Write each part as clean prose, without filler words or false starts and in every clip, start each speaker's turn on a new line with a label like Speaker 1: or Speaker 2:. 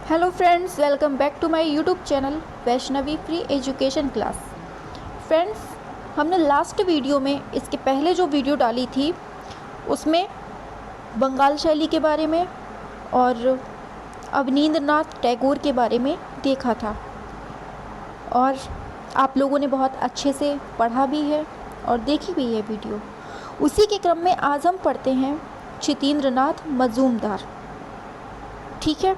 Speaker 1: Hello friends, welcome back to my YouTube channel Vaishnavi free education class. Friends, हमने last video में इसके पहले जो वीडियो डाली थी उसमें बंगाल शैली के बारे में और अवनींद्रनाथ टैगोर के बारे में देखा था और आप लोगों ने बहुत अच्छे से पढ़ा भी है और देखी भी है वीडियो। उसी के क्रम में आज हम पढ़ते हैं क्षितेंद्रनाथ मजूमदार। ठीक है,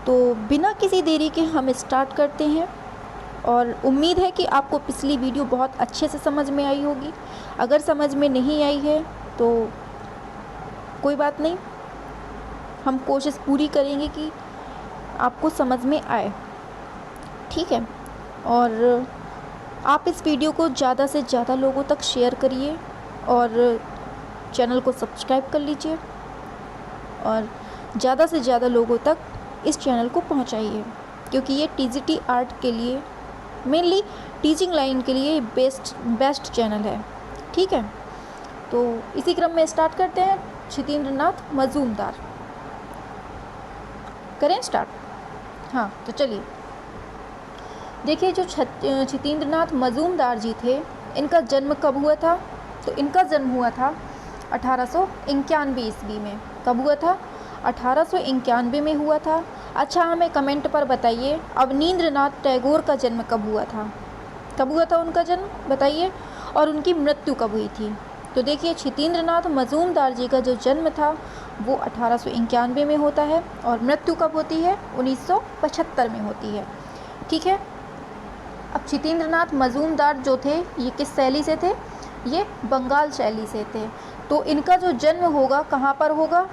Speaker 1: तो बिना किसी देरी के हम स्टार्ट करते हैं और उम्मीद है कि आपको पिछली वीडियो बहुत अच्छे से समझ में आई होगी। अगर समझ में नहीं आई है तो कोई बात नहीं, हम कोशिश पूरी करेंगे कि आपको समझ में आए। ठीक है, और आप इस वीडियो को ज़्यादा से ज़्यादा लोगों तक शेयर करिए और चैनल को सब्सक्राइब कर लीजिए और ज़्यादा से ज़्यादा लोगों तक इस चैनल को पहुंचाइए, क्योंकि ये टीजीटी आर्ट के लिए, मेनली टीचिंग लाइन के लिए बेस्ट चैनल है। ठीक है, तो इसी क्रम में स्टार्ट करते हैं। क्षितेंद्रनाथ मजूमदार, करें स्टार्ट। हाँ, तो चलिए देखिए, जो क्षितेंद्रनाथ मजूमदार जी थे, इनका जन्म कब हुआ था? तो इनका जन्म हुआ था 1891 ईस्वी में। कब हुआ था? 1891 में हुआ था। अच्छा, हमें कमेंट पर बताइए अवनींद्रनाथ टैगोर का जन्म कब हुआ था? कब हुआ था उनका जन्म, बताइए, और उनकी मृत्यु कब हुई थी? तो देखिए, क्षितेंद्रनाथ मजूमदार जी का जो जन्म था वो 1891 में होता है और मृत्यु कब होती है? 1975 में होती है। ठीक है, अब क्षितेंद्रनाथ मजूमदार जो थे ये किस शैली से थे? ये बंगाल शैली से थे। तो इनका जो जन्म होगा कहाँ पर होगा?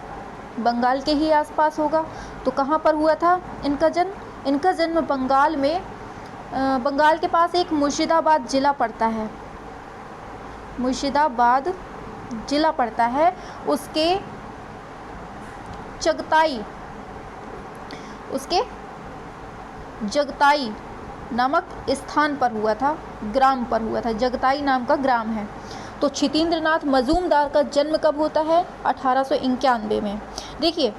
Speaker 1: बंगाल के ही आसपास होगा। तो कहाँ पर हुआ था इनका जन्म? इनका जन्म बंगाल में, बंगाल के पास एक मुर्शिदाबाद ज़िला पड़ता है। मुर्शिदाबाद ज़िला पड़ता है, उसके जगताई नामक स्थान पर हुआ था, ग्राम पर हुआ था। जगताई नाम का ग्राम है। तो क्षितेंद्रनाथ मजूमदार का जन्म कब होता है? 1891 में। देखिए,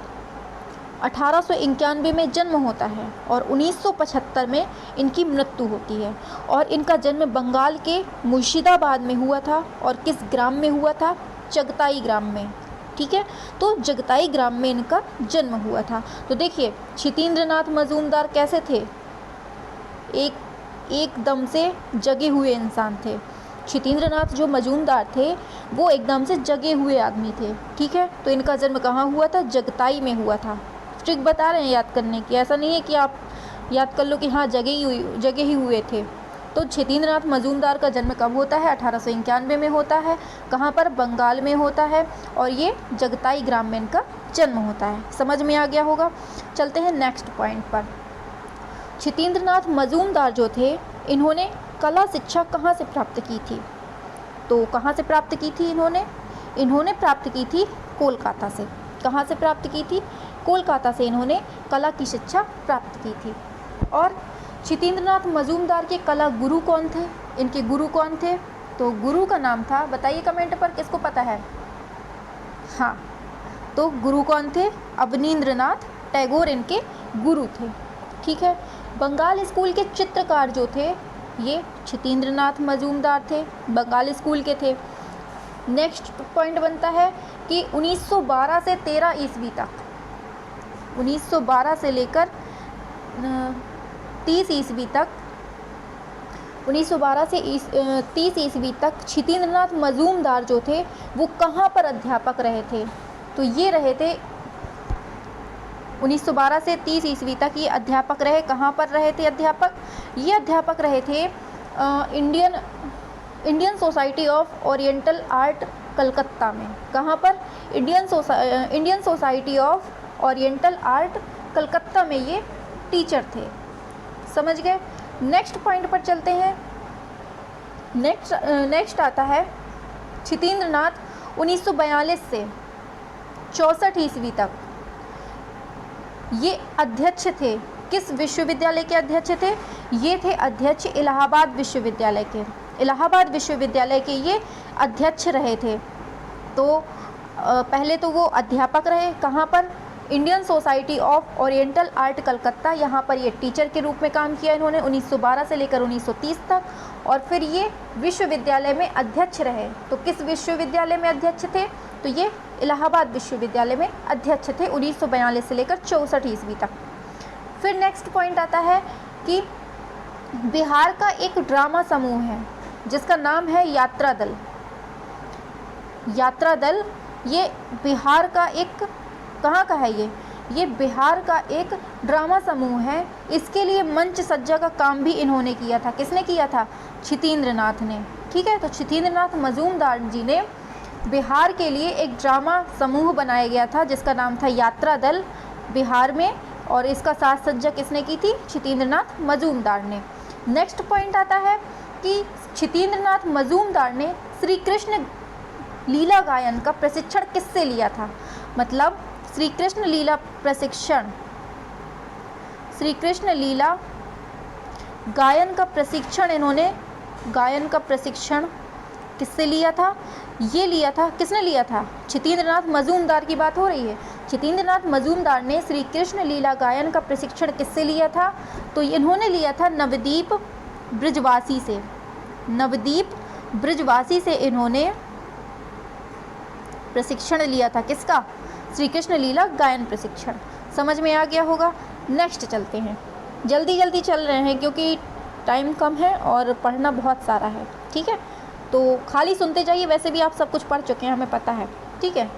Speaker 1: 1891 में जन्म होता है और 1975 में इनकी मृत्यु होती है। और इनका जन्म बंगाल के मुर्शिदाबाद में हुआ था। और किस ग्राम में हुआ था? जगताई ग्राम में। ठीक है, तो जगताई ग्राम में इनका जन्म हुआ था। तो देखिए, क्षितेंद्रनाथ मजूमदार कैसे थे? एकदम से जगे हुए इंसान थे। क्षितेंद्रनाथ जो मजूमदार थे वो एकदम से जगे हुए आदमी थे। ठीक है, तो इनका जन्म कहाँ हुआ था? जगताई में हुआ था। ट्रिक बता रहे हैं याद करने की, ऐसा नहीं है कि आप याद कर लो कि हाँ जगे ही हुए थे। तो क्षितेंद्रनाथ मजूमदार का जन्म कब होता है? 1891 में होता है। कहाँ पर? बंगाल में होता है और ये जगताई ग्राम में इनका जन्म होता है। समझ में आ गया होगा। चलते हैं नेक्स्ट पॉइंट पर। क्षितेंद्रनाथ मजूमदार जो थे, इन्होंने कला शिक्षा कहाँ से प्राप्त की थी? तो कहाँ से प्राप्त की थी इन्होंने प्राप्त की थी कोलकाता से। कहाँ से प्राप्त की थी? कोलकाता से इन्होंने कला की शिक्षा प्राप्त की थी। और क्षितेंद्रनाथ मजूमदार के कला गुरु कौन थे? इनके गुरु कौन थे? तो गुरु का नाम था, बताइए कमेंट पर, किसको पता है? हाँ, तो गुरु कौन थे? अवनींद्रनाथ टैगोर इनके गुरु थे। ठीक है, बंगाल स्कूल के चित्रकार जो थे ये क्षितेंद्रनाथ मजूमदार थे, बंगाल स्कूल के थे। नेक्स्ट पॉइंट बनता है कि 1912 से 13 ईस्वी तक, 1912 से लेकर 30 ईस्वी तक, 1912 से 30 ईस्वी तक क्षितेंद्रनाथ मजूमदार जो थे वो कहाँ पर अध्यापक रहे थे? तो ये रहे थे 1912 से 30 ईस्वी तक ये अध्यापक रहे। कहाँ पर रहे थे अध्यापक? ये अध्यापक रहे थे Indian society of oriental art Calcutta में। कहाँ पर? Indian society of oriental art Calcutta में ये टीचर थे। समझ गए। नेक्स्ट पॉइंट पर चलते हैं। नेक्स्ट आता है क्षितेंद्रनाथ 1942 से 64 ईस्वी तक ये अध्यक्ष थे। किस विश्वविद्यालय के अध्यक्ष थे? ये थे अध्यक्ष इलाहाबाद विश्वविद्यालय के। इलाहाबाद विश्वविद्यालय के ये अध्यक्ष रहे थे। तो पहले तो वो अध्यापक रहे। कहाँ पर? Indian society of oriental art Calcutta, यहाँ पर ये टीचर के रूप में काम किया इन्होंने 1912 से लेकर 1930 तक। और फिर ये विश्वविद्यालय में अध्यक्ष रहे। तो किस विश्वविद्यालय में अध्यक्ष थे? तो ये इलाहाबाद विश्वविद्यालय में अध्यक्ष थे 1942 से लेकर 64 ईस्वी तक। फिर नेक्स्ट पॉइंट आता है कि बिहार का एक ड्रामा समूह है जिसका नाम है यात्रा दल। यात्रा दल ये बिहार का एक, कहाँ का है ये बिहार का एक ड्रामा समूह है। इसके लिए मंच सज्जा का काम भी इन्होंने किया था। किसने किया था? क्षितिन्द्र नाथ ने। ठीक है, तो क्षितिन्द्र नाथ मजूमदार जी ने बिहार के लिए एक ड्रामा समूह बनाया गया था जिसका नाम था यात्रा दल बिहार में, और इसका साज सज्जा किसने की थी? क्षितिन्द्र नाथ मजूमदार ने। नेक्स्ट पॉइंट आता है कि क्षितिन्द्र नाथ मजूमदार ने श्री कृष्ण लीला गायन का प्रशिक्षण किससे लिया था? मतलब श्री कृष्ण लीला प्रशिक्षण, श्री कृष्ण लीला गायन का प्रशिक्षण इन्होंने, गायन का प्रशिक्षण किससे लिया था? ये लिया था, किसने लिया था? क्षितिन्द्र नाथ मजूमदार की बात हो रही है। क्षितिन्द्र नाथ मजूमदार ने श्री कृष्ण लीला गायन का प्रशिक्षण किससे लिया था? तो इन्होंने लिया था नवदीप ब्रजवासी से। नवदीप ब्रजवासी से इन्होंने प्रशिक्षण लिया था। किसका? श्री कृष्ण लीला गायन प्रशिक्षण। समझ में आ गया होगा। नेक्स्ट चलते हैं, जल्दी जल्दी चल रहे हैं क्योंकि टाइम कम है और पढ़ना बहुत सारा है। ठीक है, तो खाली सुनते जाइए, वैसे भी आप सब कुछ पढ़ चुके हैं, हमें पता है। ठीक है,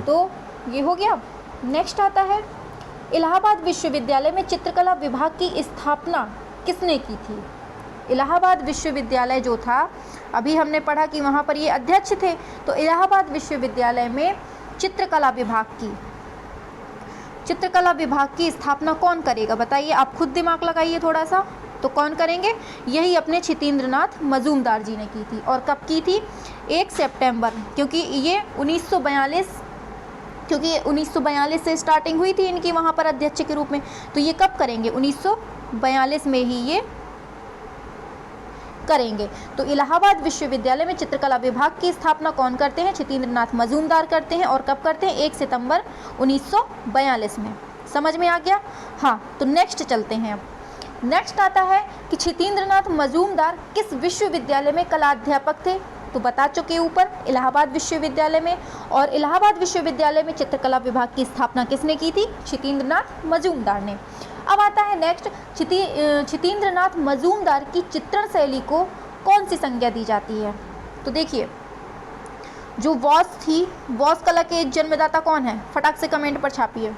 Speaker 1: तो ये हो गया। नेक्स्ट आता है इलाहाबाद विश्वविद्यालय में चित्रकला विभाग की स्थापना किसने की थी? इलाहाबाद विश्वविद्यालय जो था, अभी हमने पढ़ा कि वहाँ पर ये अध्यक्ष थे, तो इलाहाबाद विश्वविद्यालय में चित्रकला विभाग की स्थापना कौन करेगा? बताइए, आप खुद दिमाग लगाइए थोड़ा सा। तो कौन करेंगे? यही अपने क्षितिन्द्र नाथ मजूमदार जी ने की थी। और कब की थी? 1 सितंबर, क्योंकि ये 1942 से स्टार्टिंग हुई थी इनकी वहाँ पर अध्यक्ष के रूप में। तो ये कब करेंगे? 1942 में ही ये करेंगे। तो इलाहाबाद विश्वविद्यालय में चित्रकला विभाग की स्थापना कौन करते हैं? क्षितिन्द्र नाथ मजूमदार करते हैं। और कब करते हैं? 1 सितंबर 1942 में। समझ में आ गया? हाँ, तो नेक्स्ट चलते हैं। अब नेक्स्ट आता है कि क्षितिन्द्र नाथ मजूमदार किस विश्वविद्यालय में कलाध्यापक थे? तो बता चुके ऊपर, इलाहाबाद विश्वविद्यालय में। और इलाहाबाद विश्वविद्यालय में चित्रकला विभाग की स्थापना किसने की थी? क्षितिन्द्र नाथ मजूमदार ने। अब आता है नेक्स्ट, क्षितिन्द्र नाथ मजूमदार की चित्रण शैली को कौन सी संज्ञा दी जाती है? तो देखिए, जो वॉस थी, वॉस कला के जन्मदाता कौन है? फटाक से कमेंट पर छापिए।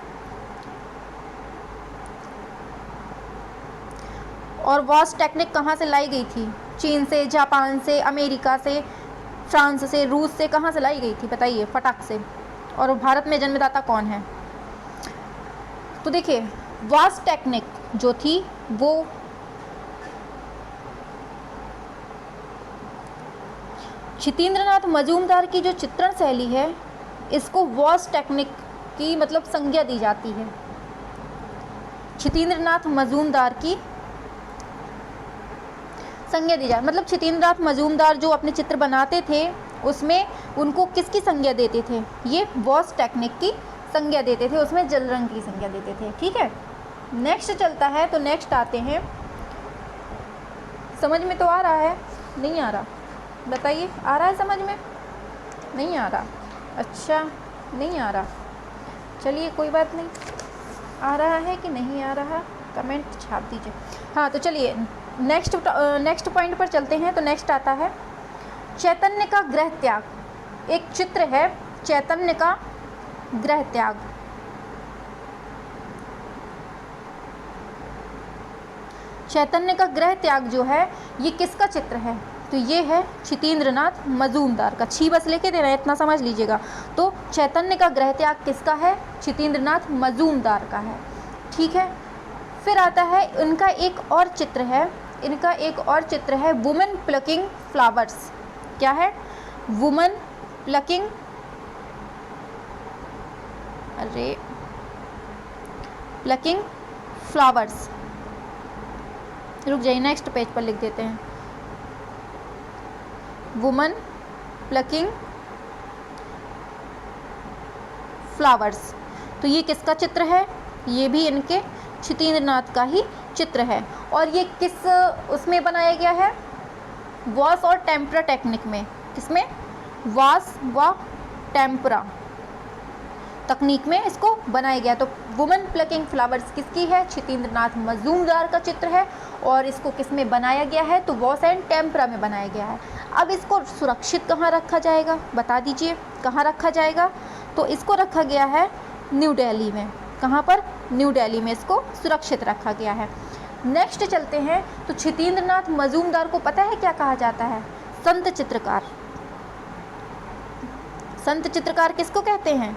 Speaker 1: और वॉस टेक्निक कहाँ से लाई गई थी? चीन से, जापान से, अमेरिका से, फ्रांस से, रूस से, कहाँ से लाई गई थी? बताइए फटाक से। और भारत में जन्मदाता कौन है? तो देखिए, वॉस टेक्निक जो थी वो क्षितिन्द्र नाथ मजूमदार की जो चित्रण शैली है, इसको वॉस टेक्निक की मतलब संज्ञा दी जाती है। क्षितिन्द्र नाथ मजूमदार की संज्ञा दी जाती, मतलब क्षितिन्द्र नाथ मजूमदार जो अपने चित्र बनाते थे उसमें उनको किसकी संज्ञा देते थे? ये वॉस टेक्निक की संज्ञा देते थे, उसमें जल रंग की संज्ञा देते थे। ठीक है, नेक्स्ट चलता है। तो नेक्स्ट आते हैं, समझ में तो आ रहा है? नहीं आ रहा? बताइए, आ रहा है समझ में? नहीं आ रहा? अच्छा, नहीं आ रहा, चलिए कोई बात नहीं। आ रहा है कि नहीं आ रहा? कमेंट छाप दीजिए। हाँ, तो चलिए नेक्स्ट पॉइंट पर चलते हैं। तो नेक्स्ट आता है चैतन्य का गृह त्याग। एक चित्र है चैतन्य का गृह त्याग। चैतन्य का गृह त्याग जो है, ये किसका चित्र है? तो ये है क्षितिन्द्र नाथ मजूमदार का। छी बस लेके देना, इतना समझ लीजिएगा। तो चैतन्य का गृह त्याग किसका है? क्षितिन्द्र नाथ मजूमदार का है। ठीक है, फिर आता है इनका एक और चित्र है, वुमेन प्लकिंग फ्लावर्स। क्या है? Women plucking, plucking flowers. रुक जाइए, नेक्स्ट पेज पर लिख देते हैं, वुमेन प्लकिंग फ्लावर्स। तो ये किसका चित्र है? ये भी इनके क्षितिन्द्रनाथ का ही चित्र है। और ये किस उसमें बनाया गया है? वॉश और टेम्परा टेक्निक में। किसमें? वॉश व टेम्परा तकनीक में इसको बनाया गया। तो वुमेन प्लकिंग फ्लावर्स किसकी है? क्षितिन्द्रनाथ मजूमदार का चित्र है। और इसको किस में बनाया गया है? तो वॉश एंड टेम्परा में बनाया गया है। अब इसको सुरक्षित कहाँ रखा जाएगा? बता दीजिए, कहाँ रखा जाएगा? तो इसको रखा गया है न्यू दिल्ली में। कहाँ पर? न्यू दिल्ली में इसको सुरक्षित रखा गया है। नेक्स्ट चलते हैं। तो क्षितिन्द्रनाथ मजूमदार को पता है क्या कहा जाता है? संत चित्रकार। संत चित्रकार किसको कहते हैं?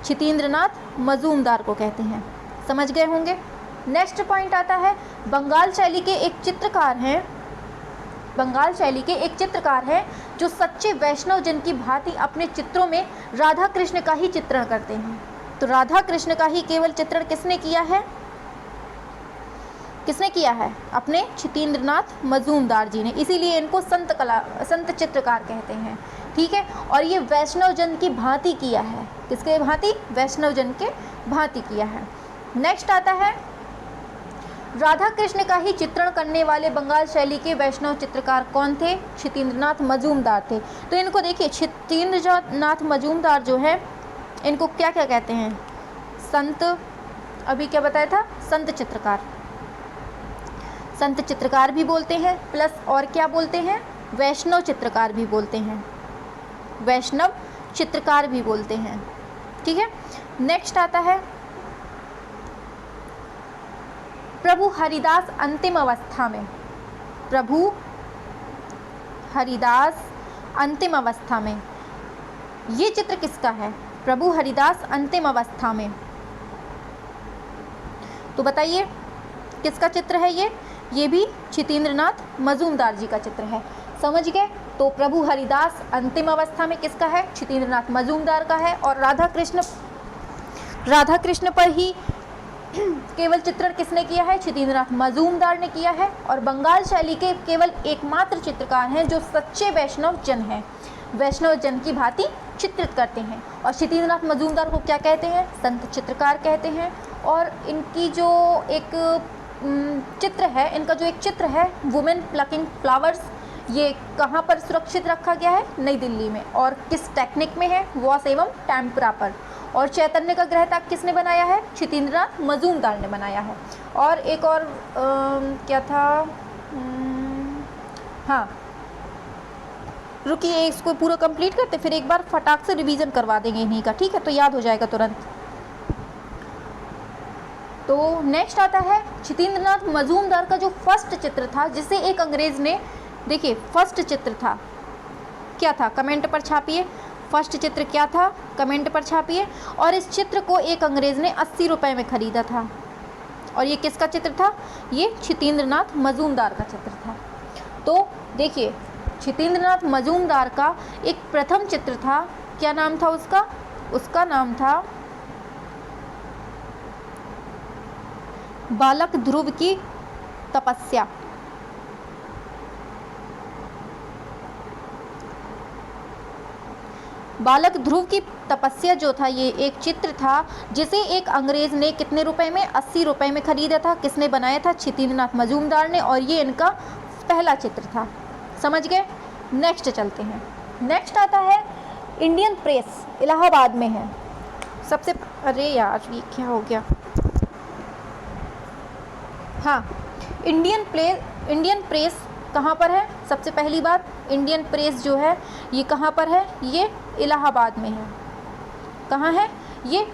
Speaker 1: क्षितिन्द्रनाथ मजूमदार को कहते हैं। समझ गए होंगे। नेक्स्ट पॉइंट आता है, बंगाल शैली के एक चित्रकार हैं, बंगाल शैली के एक चित्रकार हैं जो सच्चे वैष्णव जन की भांति अपने चित्रों में राधा कृष्ण का ही चित्रण करते हैं। तो राधा कृष्ण का ही केवल चित्रण किसने किया है? किसने किया है? अपने क्षितिन्द्रनाथ मजूमदार जी ने। इसीलिए इनको संत चित्रकार कहते हैं। ठीक है। और ये वैष्णव जन की भांति किया है। किसके भांति? वैष्णव जन के भांति किया है। नेक्स्ट आता है, राधा कृष्ण का ही चित्रण करने वाले बंगाल शैली के वैष्णव चित्रकार कौन थे? क्षितिन्द्रनाथ मजूमदार थे। तो इनको देखिए, क्षितिन्द्रनाथ मजूमदार जो है, इनको क्या क्या कहते हैं? संत, अभी क्या बताया था? संत चित्रकार। संत चित्रकार भी बोलते हैं, प्लस और क्या बोलते हैं? वैष्णव चित्रकार भी बोलते हैं। वैष्णव चित्रकार भी बोलते हैं। ठीक है। नेक्स्ट आता है, प्रभु हरिदास अंतिम अवस्था में। प्रभु हरिदास अंतिम अवस्था में, ये चित्र किसका है? प्रभु हरिदास अंतिम अवस्था में। तो बताइए किसका चित्र है ये? ये भी क्षितिन्द्रनाथ मजूमदार जी का चित्र है। समझ गए। तो प्रभु हरिदास अंतिम अवस्था में किसका है? क्षितिन्द्रनाथ मजूमदार का है। और राधा कृष्ण पर ही केवल चित्रण किसने किया है? क्षितिन्द्रनाथ मजूमदार ने किया है। और बंगाल शैली के केवल एकमात्र चित्रकार हैं जो सच्चे वैष्णव जन हैं, वैष्णव जन की भांति चित्रित करते हैं। और क्षितिन्द्रनाथ मजूमदार को क्या कहते हैं? संत चित्रकार कहते हैं। और इनकी जो एक चित्र है, इनका जो एक चित्र है वुमेन प्लकिंग फ्लावर्स, ये कहाँ पर सुरक्षित रखा गया है? नई दिल्ली में। और किस टेक्निक में है? वॉश एवं टेम्परा पर। और चैतन्य का ग्रह किसने बनाया है? क्षितिन्द्रनाथ मजूमदार ने बनाया है। और एक और क्या था, हाँ रुकिए, इसको पूरा कंप्लीट करते, फिर एक बार फटाक से रिवीजन करवा देंगे इन्हीं का। ठीक है, तो याद हो जाएगा तुरंत। तो नेक्स्ट आता है, क्षितिन्द्रनाथ मजूमदार का जो फर्स्ट चित्र था, जिसे एक अंग्रेज़ ने, देखिए फर्स्ट चित्र था, क्या था? कमेंट पर छापिए। फर्स्ट चित्र क्या था? कमेंट पर छापिए। और इस चित्र को एक अंग्रेज़ ने 80 रुपये में ख़रीदा था। और ये किसका चित्र था? ये क्षितिन्द्रनाथ मजूमदार का चित्र था। तो देखिए, क्षितिन्द्रनाथ मजूमदार का एक प्रथम चित्र था, क्या नाम था उसका? उसका नाम था बालक ध्रुव की तपस्या। बालक ध्रुव की तपस्या जो था, ये एक चित्र था जिसे एक अंग्रेज़ ने कितने रुपए में? 80 रुपये में ख़रीदा था। किसने बनाया था? क्षितिन्द्रनाथ मजूमदार ने। और ये इनका पहला चित्र था। समझ गए। नेक्स्ट चलते हैं। नेक्स्ट आता है, इंडियन प्रेस इलाहाबाद में है। सबसे, अरे यार ये क्या हो गया? हाँ, इंडियन प्रेस कहाँ पर है? सबसे पहली बात, इंडियन प्रेस जो है ये कहाँ पर है? ये इलाहाबाद में है। कहाँ है ये?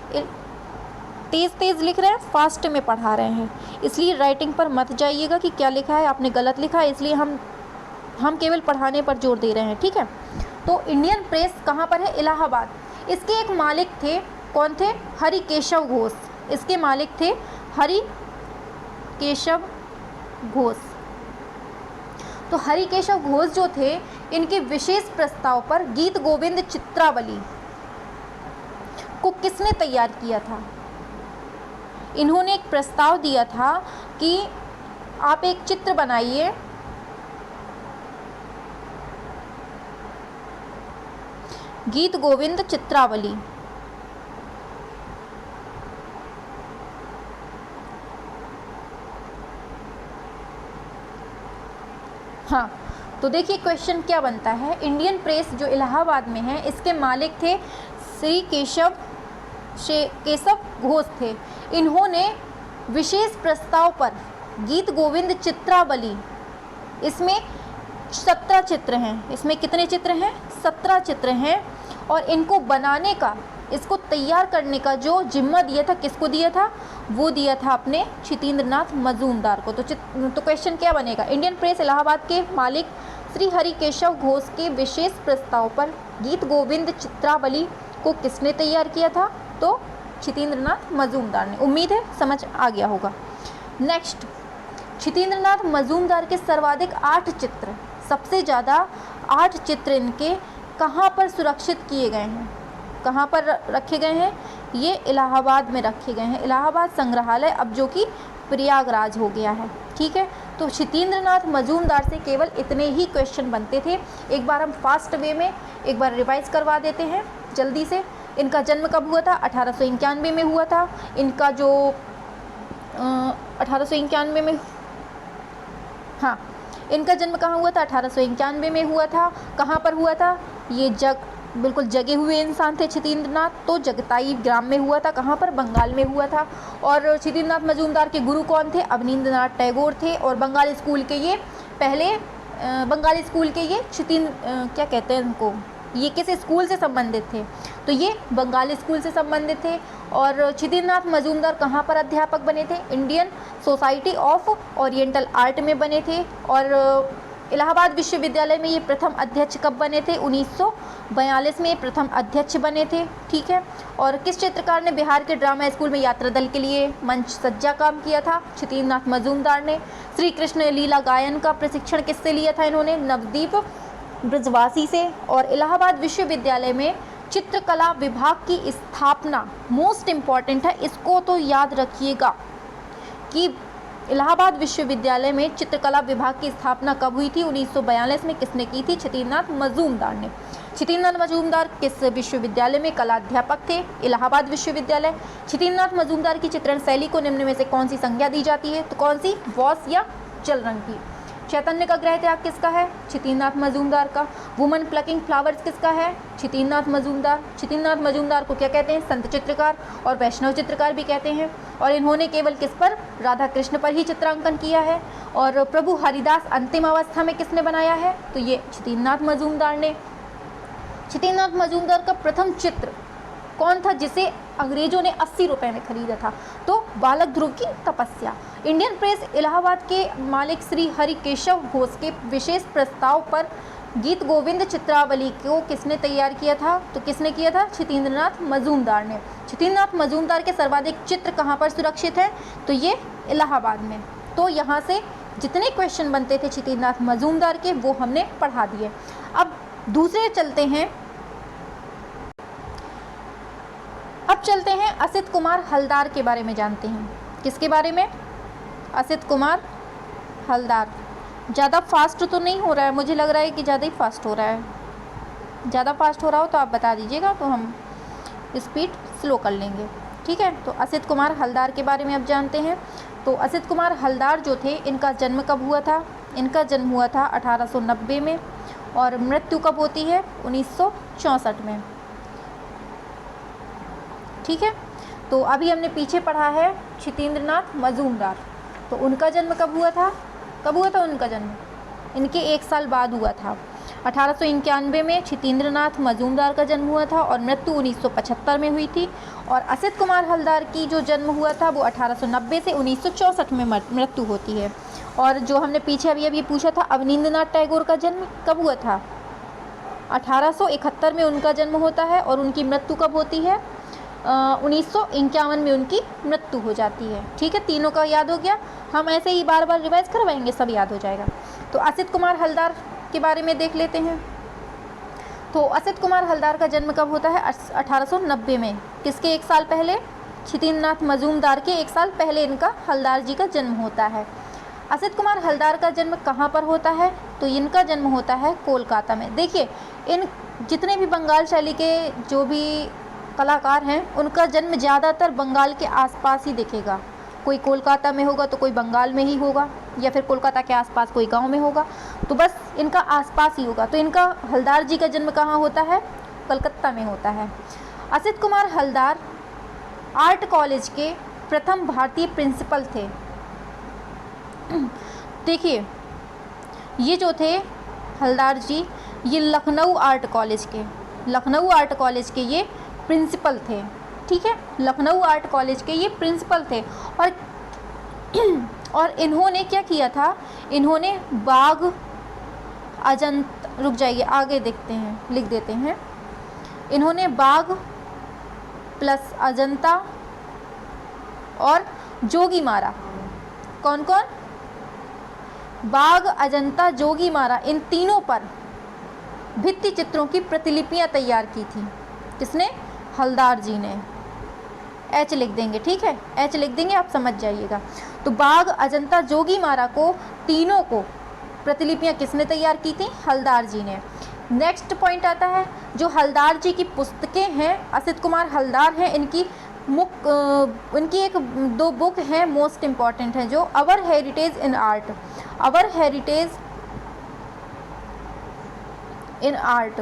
Speaker 1: तेज़ लिख रहे हैं, फास्ट में पढ़ा रहे हैं, इसलिए राइटिंग पर मत जाइएगा कि क्या लिखा है, आपने गलत लिखा है, इसलिए हम केवल पढ़ाने पर जोर दे रहे हैं। ठीक है। तो इंडियन प्रेस कहाँ पर है? इलाहाबाद। इसके एक मालिक थे, कौन थे? हरिकेशव घोष। इसके मालिक थे हरिकेशव घोष। तो हरिकेशव घोष जो थे, इनके विशेष प्रस्ताव पर गीत गोविंद चित्रावली को किसने तैयार किया था? इन्होंने एक प्रस्ताव दिया था कि आप एक चित्र बनाइए, गीत गोविंद चित्रावली। हाँ, तो देखिए क्वेश्चन क्या बनता है। इंडियन प्रेस जो इलाहाबाद में है, इसके मालिक थे श्री केशव घोष थे। इन्होंने विशेष प्रस्ताव पर गीत गोविंद चित्रावली, इसमें 17 चित्र हैं। इसमें कितने चित्र हैं? 17 चित्र हैं। और इनको बनाने का, इसको तैयार करने का जो जिम्मा दिया था, किसको दिया था? वो दिया था अपने क्षितेंद्रनाथ मजूमदार को। तो क्वेश्चन क्या बनेगा? इंडियन प्रेस इलाहाबाद के मालिक श्री हरिकेशव घोष के विशेष प्रस्ताव पर गीत गोविंद चित्रावली को किसने तैयार किया था? तो क्षितेंद्रनाथ मजूमदार ने। उम्मीद है समझ आ गया होगा। नेक्स्ट, क्षितेंद्रनाथ मजूमदार के सर्वाधिक 8 चित्र, सबसे ज़्यादा 8 चित्र इनके कहाँ पर सुरक्षित किए गए हैं? कहाँ पर रखे गए हैं? ये इलाहाबाद में रखे गए हैं। इलाहाबाद संग्रहालय, अब जो कि प्रयागराज हो गया है। ठीक है, तो क्षितेंद्रनाथ मजूमदार से केवल इतने ही क्वेश्चन बनते थे। एक बार हम फास्ट वे में एक बार रिवाइज करवा देते हैं जल्दी से। इनका जन्म कब हुआ था? 1891 में हुआ था। इनका जो 1891 में, हाँ, इनका जन्म कहाँ हुआ था? 1891 में हुआ था। कहाँ पर हुआ था? ये बिल्कुल जगे हुए इंसान थे क्षितेंद्रनाथ, तो जगताई ग्राम में हुआ था। कहाँ पर? बंगाल में हुआ था। और क्षितेंद्रनाथ मजूमदार के गुरु कौन थे? अवनींद्रनाथ टैगोर थे। और बंगाली स्कूल के ये क्या कहते हैं इनको, ये किस स्कूल से संबंधित थे? तो ये बंगाली स्कूल से संबंधित थे। और क्षितेंद्रनाथ मजूमदार कहाँ पर अध्यापक बने थे? Indian society of oriental art में बने थे। और इलाहाबाद विश्वविद्यालय में ये प्रथम अध्यक्ष कब बने थे? 1942 में प्रथम अध्यक्ष बने थे। ठीक है, और किस चित्रकार ने बिहार के ड्रामा स्कूल में यात्रा दल के लिए मंच सज्जा काम किया था? क्षितेंद्रनाथ मजूमदार ने। श्री कृष्ण लीला गायन का प्रशिक्षण किससे लिया था इन्होंने? नवदीप ब्रजवासी से। और इलाहाबाद विश्वविद्यालय में चित्रकला विभाग की स्थापना मोस्ट इम्पॉर्टेंट है, इसको तो याद रखिएगा कि इलाहाबाद विश्वविद्यालय में चित्रकला विभाग की स्थापना कब हुई थी? 1942 में। किसने की थी? क्षितेंद्रनाथ मजूमदार ने। क्षितेंद्रनाथ मजूमदार किस विश्वविद्यालय में कला अध्यापक थे? इलाहाबाद विश्वविद्यालय। क्षितेंद्रनाथ मजूमदार की चित्रण शैली को निम्न में से कौन सी संज्ञा दी जाती है? तो कौन सी? वॉश या जल रंग की। चैतन्य का गृह त्याग किसका है? क्षितेंद्रनाथ मजूमदार का। वुमन प्लकिंग फ्लावर्स किसका है? क्षितेंद्रनाथ मजूमदार। क्षितेंद्रनाथ मजूमदार को क्या कहते हैं? संत चित्रकार और वैष्णव चित्रकार भी कहते हैं। और इन्होंने केवल किस पर? राधा कृष्ण पर ही चित्रांकन किया है। और प्रभु हरिदास अंतिम अवस्था में किसने बनाया है? तो ये क्षितेंद्रनाथ मजूमदार ने। क्षितेंद्रनाथ मजूमदार का प्रथम चित्र कौन था जिसे अंग्रेजों ने 80 रुपये में खरीदा था? तो बालक ध्रुव की तपस्या। इंडियन प्रेस इलाहाबाद के मालिक श्री हरिकेशव घोष के विशेष प्रस्ताव पर गीत गोविंद चित्रावली को किसने तैयार किया था? तो किसने किया था? क्षितेंद्रनाथ मजूमदार ने। क्षितेंद्रनाथ मजूमदार के सर्वाधिक चित्र कहाँ पर सुरक्षित हैं? तो ये इलाहाबाद में। तो यहाँ से जितने क्वेश्चन बनते थे क्षितेंद्रनाथ मजूमदार के, वो हमने पढ़ा दिए। अब दूसरे चलते हैं। अब चलते हैं असित कुमार हलदार के बारे में जानते हैं। किसके बारे में? असित कुमार हलदार। ज़्यादा फास्ट तो नहीं हो रहा है? मुझे लग रहा है कि ज़्यादा ही फास्ट हो रहा है। ज़्यादा फास्ट हो रहा हो तो आप बता दीजिएगा, तो हम स्पीड स्लो कर लेंगे। ठीक है, तो असित कुमार हलदार के बारे में अब जानते हैं। तो असित कुमार हलदार जो थे, इनका जन्म कब हुआ था? इनका जन्म हुआ था 1890 में। और मृत्यु कब होती है? 1964 में। ठीक है, तो अभी हमने पीछे पढ़ा है क्षितेंद्रनाथ मजूमदार, तो उनका जन्म कब हुआ था? कब हुआ था उनका जन्म? इनके 1 साल बाद हुआ था। 1891 में क्षितेंद्रनाथ मजूमदार का जन्म हुआ था और मृत्यु 1975 में हुई थी। और असित कुमार हलदार की जो जन्म हुआ था वो 1890 से 1964 में मृत्यु होती है। और जो हमने पीछे अभी पूछा था, अवनींद्रनाथ टैगोर का जन्म कब हुआ था? 1871 में उनका जन्म होता है और उनकी मृत्यु कब होती है? 1951 में उनकी मृत्यु हो जाती है। ठीक है, तीनों का याद हो गया। हम ऐसे ही बार बार रिवाइज करवाएंगे, सब याद हो जाएगा। तो असित कुमार हलदार के बारे में देख लेते हैं। तो असित कुमार हलदार का जन्म कब होता है? 1890 में। किसके 1 साल पहले? क्षितेंद्रनाथ मजूमदार के 1 साल पहले इनका हलदार जी का जन्म होता है। असित कुमार हलदार का जन्म कहाँ पर होता है? तो इनका जन्म होता है कोलकाता में। देखिए, इन जितने भी बंगाल शैली के जो भी कलाकार हैं, उनका जन्म ज़्यादातर बंगाल के आसपास ही दिखेगा। कोई कोलकाता में होगा तो कोई बंगाल में ही होगा। या फिर कोलकाता के आसपास कोई गांव में होगा, तो बस इनका आसपास ही होगा। तो इनका हलदार जी का जन्म कहाँ होता है? कलकत्ता में होता है। असित कुमार हलदार आर्ट कॉलेज के प्रथम भारतीय प्रिंसिपल थे। देखिए ये जो थे हलदार जी, ये लखनऊ आर्ट कॉलेज के ये प्रिंसिपल थे। ठीक है, लखनऊ आर्ट कॉलेज के ये प्रिंसिपल थे। और इन्होंने क्या किया था? इन्होंने बाघ अजंता, रुक जाइए आगे देखते हैं, लिख देते हैं। इन्होंने बाघ प्लस अजंता और जोगीमारा, कौन कौन? बाघ, अजंता, जोगीमारा, इन तीनों पर भित्ति चित्रों की प्रतिलिपियां तैयार की थी। किसने? हलदार जी ने। एच लिख देंगे, ठीक है, एच लिख देंगे, आप समझ जाइएगा। तो बाघ, अजंता, जोगीमारा को, तीनों को प्रतिलिपियां किसने तैयार की थी? हलदार जी ने। नेक्स्ट पॉइंट आता है, जो हलदार जी की पुस्तकें हैं, असित कुमार हलदार हैं, इनकी इनकी एक दो बुक हैं मोस्ट इम्पॉर्टेंट हैं, जो our heritage in art, our heritage in art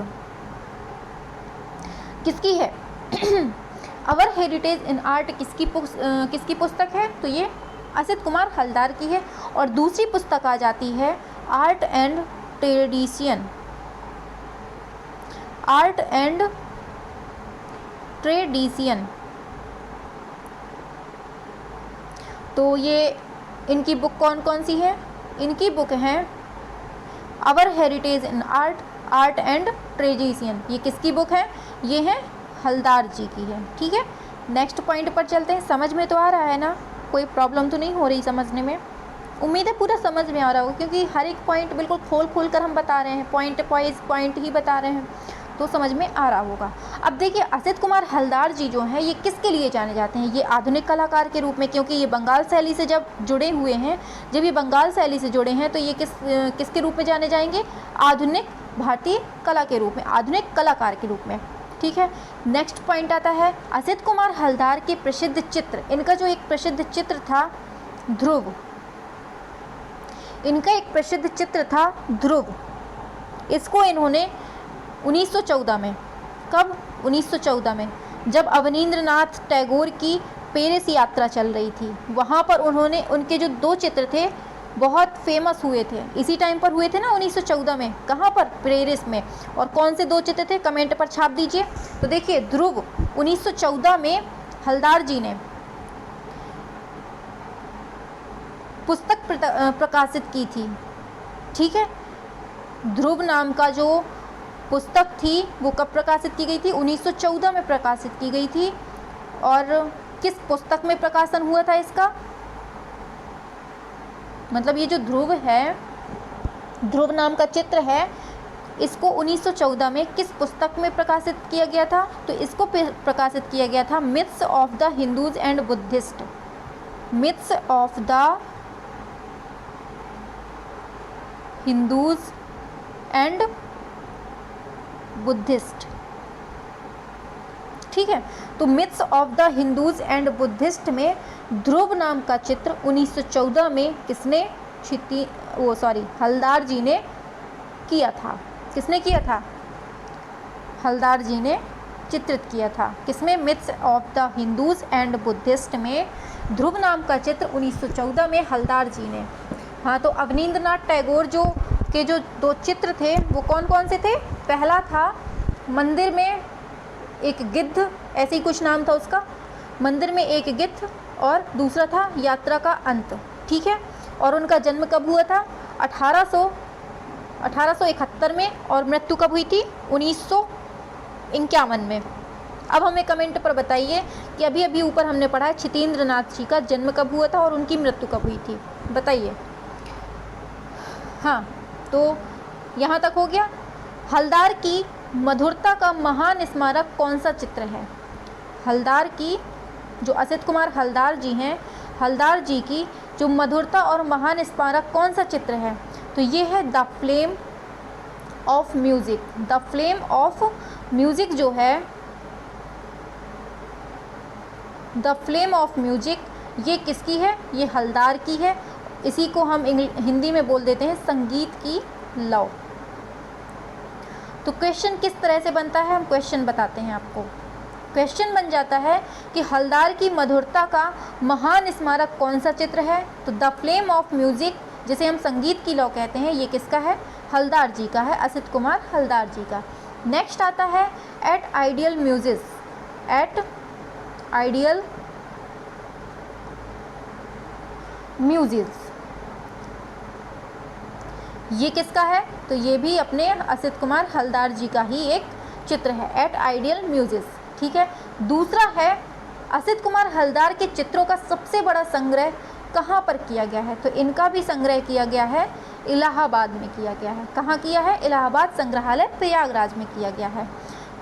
Speaker 1: किसकी है? अवर हेरिटेज इन आर्ट किसकी पुस्तक है? तो ये असित कुमार हलदार की है। और दूसरी पुस्तक आ जाती है art and tradition, art and tradition. तो ये इनकी बुक कौन कौन सी है? इनकी बुक हैं our heritage in art, art and tradition. ये किसकी बुक है? ये है हलदार जी की है। ठीक है, नेक्स्ट पॉइंट पर चलते हैं। समझ में तो आ रहा है ना? कोई प्रॉब्लम तो नहीं हो रही समझने में? उम्मीद है पूरा समझ में आ रहा होगा, क्योंकि हर एक पॉइंट बिल्कुल खोल कर हम बता रहे हैं, पॉइंट वाइज पॉइंट ही बता रहे हैं, तो समझ में आ रहा होगा। अब देखिए असित कुमार हलदार जी जो हैं ये किसके लिए जाने जाते हैं? ये आधुनिक कलाकार के रूप में, क्योंकि ये बंगाल शैली से जब जुड़े हुए हैं, जब ये बंगाल शैली से जुड़े हैं, तो ये किसके रूप में जाने जाएंगे? आधुनिक भारतीय कला के रूप में, आधुनिक कलाकार के रूप में। ठीक है, नेक्स्ट पॉइंट आता है असित कुमार हलदार के प्रसिद्ध चित्र। इनका जो एक प्रसिद्ध चित्र था ध्रुव, इनका एक प्रसिद्ध चित्र था ध्रुव। इसको इन्होंने 1914 में, कब? 1914 में, जब अवनींद्रनाथ टैगोर की पेरिस यात्रा चल रही थी, वहाँ पर उन्होंने, उनके जो दो चित्र थे बहुत फेमस हुए थे, इसी टाइम पर हुए थे ना 1914 में। कहाँ पर? पेरिस में। और कौन से दो चित्र थे? कमेंट पर छाप दीजिए। तो देखिए ध्रुव 1914 में हलदार जी ने पुस्तक प्रकाशित की थी। ठीक है, ध्रुव नाम का जो पुस्तक थी वो कब प्रकाशित की गई थी? 1914 में प्रकाशित की गई थी। और किस पुस्तक में प्रकाशन हुआ था इसका? मतलब ये जो ध्रुव है, ध्रुव नाम का चित्र है, इसको 1914 में किस पुस्तक में प्रकाशित किया गया था? तो इसको प्रकाशित किया गया था myths of the Hindus and Buddhist, myths of the Hindus and Buddhist. ठीक है, तो myths of the Hindus and Buddhist में ध्रुव नाम का चित्र 1914 में किसने हलदार जी ने किया था। किसने किया था? हलदार जी ने चित्रित किया था। किसमें? Myths of the Hindus and Buddhist में ध्रुव नाम का चित्र 1914 में हलदार जी ने। हाँ, तो अवनींद्रनाथ टैगोर जो दो चित्र थे वो कौन कौन से थे? पहला था मंदिर में एक गिद्ध, ऐसे ही कुछ नाम था उसका, मंदिर में एक गिद्ध, और दूसरा था यात्रा का अंत। ठीक है, और उनका जन्म कब हुआ था? 1871 में, और मृत्यु कब हुई थी? 1951 में। अब हमें कमेंट पर बताइए कि अभी अभी ऊपर हमने पढ़ा है क्षितेंद्र नाथ जी का जन्म कब हुआ था और उनकी मृत्यु कब हुई थी, बताइए। हाँ, तो यहाँ तक हो गया। हलदार की मधुरता का महान स्मारक कौन सा चित्र है? हलदार की, जो असित कुमार हलदार जी हैं, हलदार जी की जो मधुरता और महान स्मारक कौन सा चित्र है? तो ये है the flame of music. The flame of music जो है, द फ्लेम ऑफ म्यूज़िक, ये किसकी है? ये हलदार की है। इसी को हम हिंदी में बोल देते हैं संगीत की लौ। तो क्वेश्चन किस तरह से बनता है, हम क्वेश्चन बताते हैं आपको। क्वेश्चन बन जाता है कि हलदार की मधुरता का महान स्मारक कौन सा चित्र है। तो द फ्लेम ऑफ म्यूजिक, जिसे हम संगीत की लौ कहते हैं, ये किसका है, हलदार जी का है, असित कुमार हलदार जी का। नेक्स्ट आता है eight ideal muses, eight ideal muses, ये किसका है, तो ये भी अपने असित कुमार हलदार जी का ही एक चित्र है, एट आइडियल म्यूजिस। ठीक है। दूसरा है असित कुमार हलदार के चित्रों का सबसे बड़ा संग्रह कहाँ पर किया गया है। तो इनका भी संग्रह किया गया है इलाहाबाद में किया गया है। कहाँ किया है, इलाहाबाद संग्रहालय प्रयागराज में किया गया है।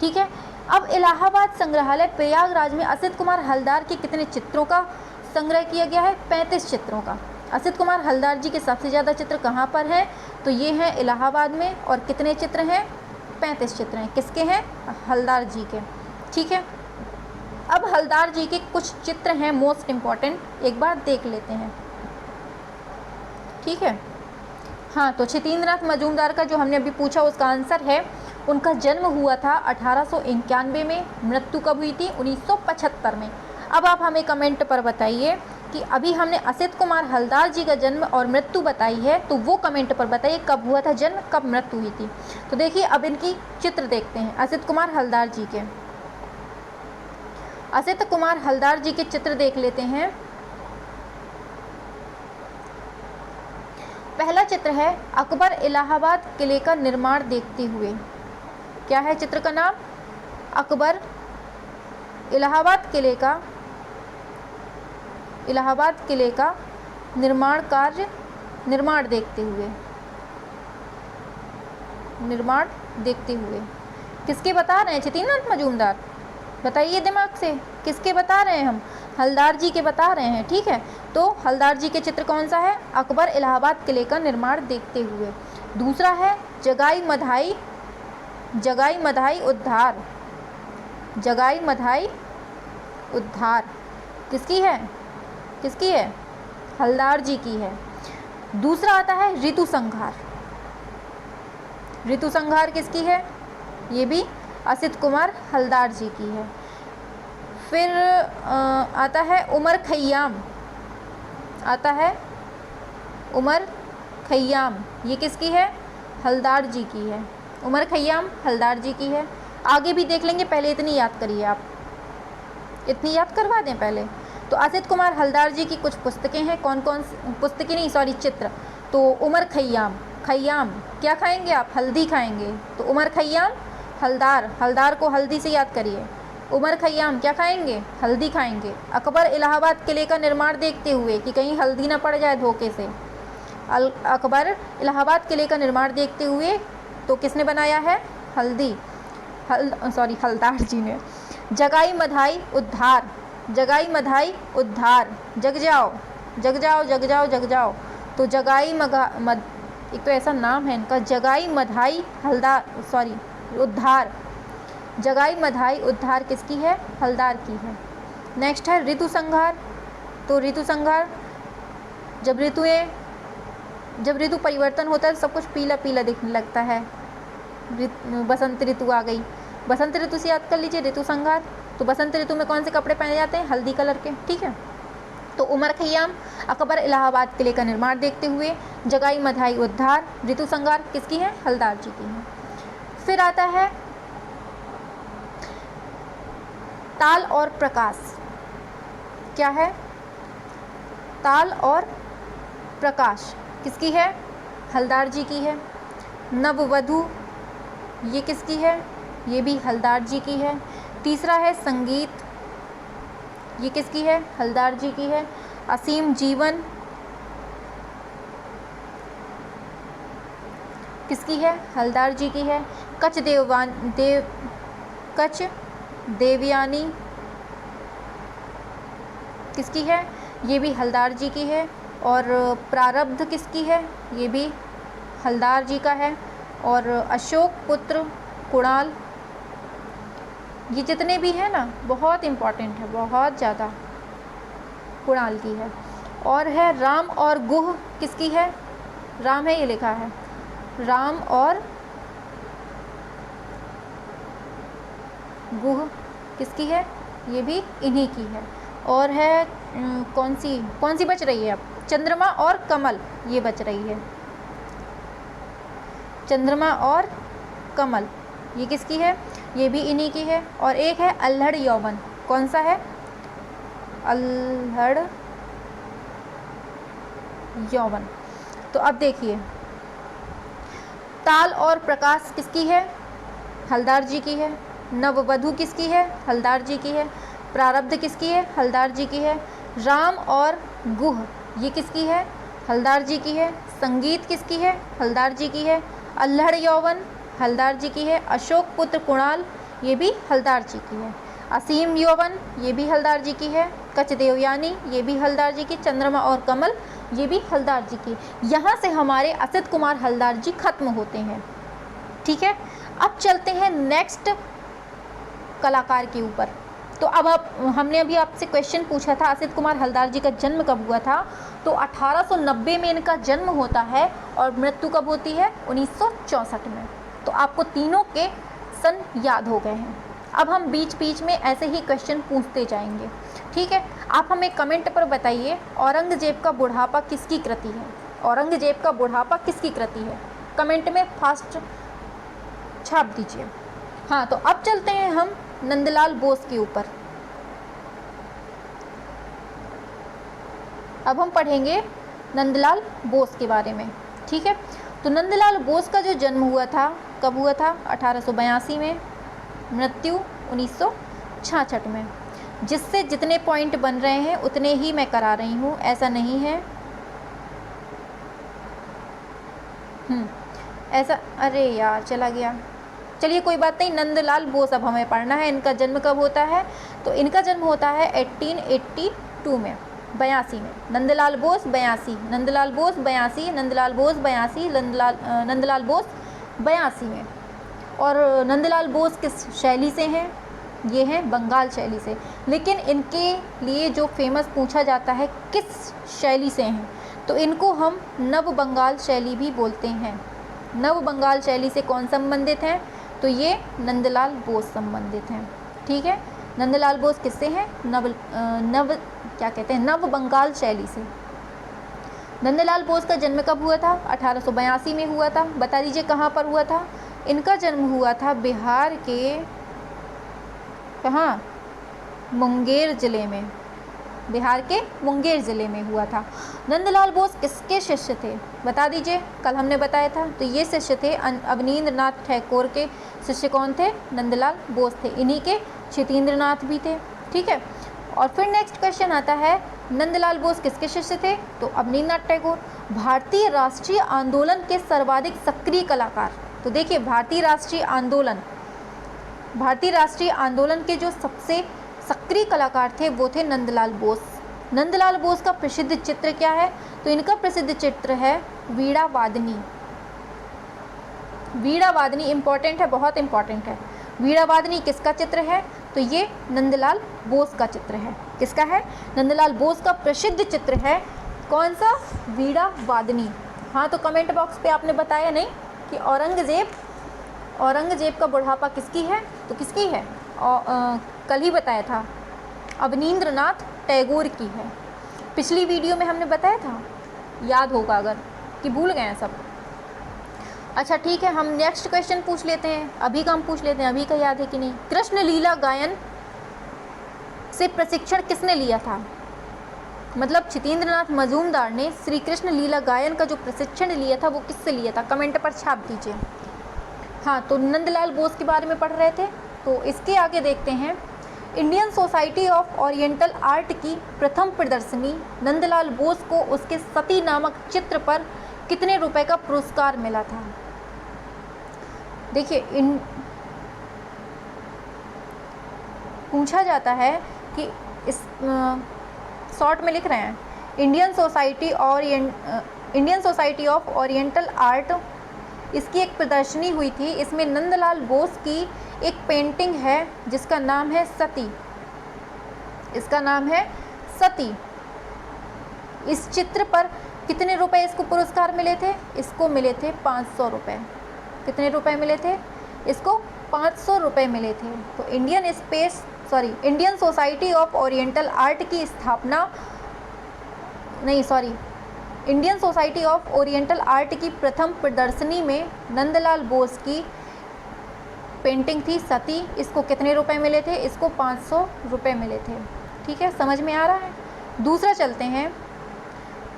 Speaker 1: ठीक है। अब इलाहाबाद संग्रहालय प्रयागराज में असित कुमार हलदार के कितने चित्रों का संग्रह किया गया है, 35 चित्रों का। असित कुमार हलदार जी के सबसे ज़्यादा चित्र कहाँ पर हैं, तो ये हैं इलाहाबाद में, और कितने चित्र हैं, 35 चित्र हैं। किसके हैं, हलदार जी के। ठीक है। अब हलदार जी के कुछ चित्र हैं मोस्ट इम्पॉर्टेंट, एक बार देख लेते हैं। ठीक है। हाँ, तो क्षितेंद्रनाथ मजूमदार का जो हमने अभी पूछा उसका आंसर है, उनका जन्म हुआ था 1891 में, मृत्यु कब हुई थी, 1975 में। अब आप हमें कमेंट पर बताइए कि अभी हमने असित कुमार हलदार जी का जन्म और मृत्यु बताई है, तो वो कमेंट पर बताइए कब हुआ था जन्म, कब मृत्यु हुई थी। तो देखिए अब इनकी चित्र देखते हैं असित कुमार हलदार जी के। असित कुमार हलदार जी के चित्र देख लेते हैं। पहला चित्र है अकबर इलाहाबाद किले का निर्माण देखते हुए। क्या है चित्र का नाम, अकबर इलाहाबाद किले का निर्माण देखते हुए किसके बता रहे हैं, क्षितेंद्रनाथ मजूमदार, बताइए दिमाग से, किसके बता रहे हैं हम, हलदार जी के बता रहे हैं। ठीक है। तो हलदार जी के चित्र कौन सा है, अकबर इलाहाबाद किले का निर्माण देखते हुए। दूसरा है जगाई मधाई उद्धार, किसकी है, हलदार जी की है। दूसरा आता है ऋतु संहार किसकी है, ये भी असित कुमार हलदार जी की है। फिर आता है उमर खय्याम, ये किसकी है, हलदार जी की है। उमर खय्याम हलदार जी की है। आगे भी देख लेंगे, पहले इतनी याद करिए आप, इतनी याद करवा दें पहले। तो असित कुमार हलदार जी की कुछ पुस्तकें हैं, कौन कौन पुस्तकें नहीं सॉरी चित्र। तो उमर खय्याम क्या खाएंगे आप, हल्दी खाएंगे, तो उमर खय्याम हलदार को हल्दी से याद करिए। उमर खय्याम क्या खाएंगे, हल्दी खाएंगे। अकबर इलाहाबाद किले का निर्माण देखते हुए कि कहीं हल्दी ना पड़ जाए धोखे से, अकबर इलाहाबाद किले का निर्माण देखते हुए तो किसने बनाया है, हलदार जी ने। जगाई मधाई उद्धार, जग जाओ। तो एक तो ऐसा नाम है इनका, जगाई मधाई उद्धार। जगाई मधाई उद्धार किसकी है, हलदार की है। नेक्स्ट है ऋतु संहार। तो ऋतु संहार, जब ऋतु परिवर्तन होता है तो सब कुछ पीला पीला दिखने लगता है, बसंत ऋतु आ गई, बसंत ऋतु से याद कर लीजिए ऋतु संहार। तो बसंत ऋतु में कौन से कपड़े पहने जाते हैं, हल्दी कलर के। ठीक है। तो उमर खय्याम अकबर इलाहाबाद किले का निर्माण देखते हुए, जगाई मधाई उद्धार, ऋतु संहार किसकी है, हलदार जी की है। फिर आता है ताल और प्रकाश। क्या है, ताल और प्रकाश किसकी है, हलदार जी की है। नववधु ये किसकी है, ये भी हलदार जी की है। तीसरा है संगीत, ये किसकी है, हलदार जी की है। असीम जीवन किसकी है, हलदार जी की है। कच देवयानी किसकी है, ये भी हलदार जी की है। और प्रारब्ध किसकी है, ये भी हलदार जी का है। और अशोक पुत्र कुणाल, ये जितने भी हैं ना बहुत इम्पॉर्टेंट है, बहुत ज़्यादा, कुणाल की है। और है राम और गुह किसकी है? राम है, ये लिखा है, राम और गुह किसकी है? ये भी इन्हीं की है। और है कौन सी बच रही है अब? चंद्रमा और कमल, ये बच रही है, चंद्रमा और कमल, ये किसकी है? ये भी इन्हीं की है। और एक है अल्हड़ यौवन, कौन सा है? अल्हड़ यौवन। तो अब देखिए, ताल और प्रकाश किसकी है? हलदार जी की है। नववधु किसकी है? हलदार जी की है। प्रारब्ध किसकी है? हलदार जी की है। राम और गुह ये किसकी है? हलदार जी की है। संगीत किसकी है? हलदार जी की है। अल्हड़ यौवन हलदार जी की है। अशोक पुत्र कुणाल ये भी हलदार जी की है। असीम यौवन ये भी हलदार जी की है। कच देवयानी ये भी हलदार जी की। चंद्रमा और कमल ये भी हलदार जी की। यहाँ से हमारे असित कुमार हलदार जी खत्म होते हैं। ठीक है, अब चलते हैं नेक्स्ट कलाकार के ऊपर। तो अब हमने अभी आपसे क्वेश्चन पूछा था असित कुमार हलदार जी का जन्म कब हुआ था? तो 1890 में इनका जन्म होता है और मृत्यु कब होती है? 1964 में। तो आपको तीनों के सन याद हो गए हैं। अब हम बीच बीच में ऐसे ही क्वेश्चन पूछते जाएंगे। ठीक है, आप हमें कमेंट पर बताइए औरंगजेब का बुढ़ापा किसकी कृति है? औरंगजेब का बुढ़ापा किसकी कृति है? कमेंट में फास्ट छाप दीजिए। हाँ, तो अब चलते हैं हम नंदलाल बोस के ऊपर। अब हम पढ़ेंगे नंदलाल बोस के बारे में। ठीक है, तो नंदलाल बोस का जो जन्म हुआ था कब हुआ था? 1882 में, मृत्यु 1966 में। जिससे जितने पॉइंट बन रहे हैं उतने ही मैं करा रही हूँ, ऐसा नहीं है ऐसा। अरे यार चला गया, चलिए कोई बात नहीं। नंदलाल बोस अब हमें पढ़ना है। इनका जन्म कब होता है? तो इनका जन्म होता है 1882 में, 82 में। नंदलाल बोस 82, नंदलाल बोस 82, नंदलाल बोस 82, नंदलाल बोस 82 में। और नंदलाल बोस किस शैली से हैं? ये हैं बंगाल शैली से। लेकिन इनके लिए जो फेमस पूछा जाता है किस शैली से हैं, तो इनको हम नव बंगाल शैली भी बोलते हैं। नव बंगाल शैली से कौन संबंधित हैं? तो ये नंदलाल बोस संबंधित हैं। ठीक है, नंदलाल बोस किससे हैं? नव बंगाल शैली से। नंदलाल बोस का जन्म कब हुआ था? 1882 में हुआ था। बता दीजिए कहाँ पर हुआ था? इनका जन्म हुआ था बिहार के कहाँ? मुंगेर ज़िले में। बिहार के मुंगेर ज़िले में हुआ था। नंदलाल बोस किसके शिष्य थे? बता दीजिए, कल हमने बताया था। तो ये शिष्य थे अवनींद्रनाथ टैगोर के। शिष्य कौन थे? नंदलाल बोस थे। इन्हीं के क्षितेंद्रनाथ भी थे। ठीक है, और फिर नेक्स्ट क्वेश्चन आता है नंदलाल बोस किसके शिष्य थे? तो अवनींद्रनाथ टैगोर। भारतीय राष्ट्रीय आंदोलन के सर्वाधिक सक्रिय कलाकार। तो देखिए, भारतीय राष्ट्रीय आंदोलन के जो सबसे सक्रिय कलाकार थे वो थे नंदलाल बोस। नंदलाल बोस का प्रसिद्ध चित्र क्या है? तो इनका प्रसिद्ध चित्र है वीणा वादनी। वीणा वादनी इम्पॉर्टेंट है, बहुत इम्पॉर्टेंट है। वीणा वादनी किसका चित्र है? तो ये नंदलाल बोस का चित्र है। किसका है? नंदलाल बोस का प्रसिद्ध चित्र है। कौन सा? वीणा वादनी। हाँ, तो कमेंट बॉक्स पे आपने बताया नहीं कि औरंगजेब का बुढ़ापा किसकी है? तो किसकी है? कल ही बताया था, अवनींद्रनाथ टैगोर की है। पिछली वीडियो में हमने बताया था, याद होगा अगर, कि भूल गए हैं सब। अच्छा ठीक है, हम नेक्स्ट क्वेश्चन पूछ लेते हैं। अभी का हम पूछ लेते हैं, अभी का याद है कि नहीं। कृष्ण लीला गायन से प्रशिक्षण किसने लिया था? मतलब क्षितेंद्रनाथ मजूमदार ने श्री कृष्ण लीला गायन का जो प्रशिक्षण लिया था वो किससे लिया था? कमेंट पर छाप दीजिए। हाँ, तो नंदलाल बोस के बारे में पढ़ रहे थे। तो इसके आगे देखते हैं, Indian society of oriental art की प्रथम प्रदर्शनी नंदलाल बोस को उसके सती नामक चित्र पर कितने रुपए का पुरस्कार मिला था? देखिए, पूछा जाता है कि इस शॉर्ट में लिख रहे हैं, Indian society of oriental art, इसकी एक प्रदर्शनी हुई थी। इसमें नंदलाल बोस की एक पेंटिंग है जिसका नाम है सती। इसका नाम है सती। इस चित्र पर कितने रुपए इसको पुरस्कार मिले थे? इसको मिले थे 500 रुपये। कितने रुपए मिले थे? इसको 500 रुपये मिले थे। तो Indian society of oriental art की स्थापना, Indian society of oriental art की प्रथम प्रदर्शनी में नंदलाल बोस की पेंटिंग थी सती। इसको कितने रुपए मिले थे? इसको 500 रुपये मिले थे। ठीक है, समझ में आ रहा है? दूसरा चलते हैं।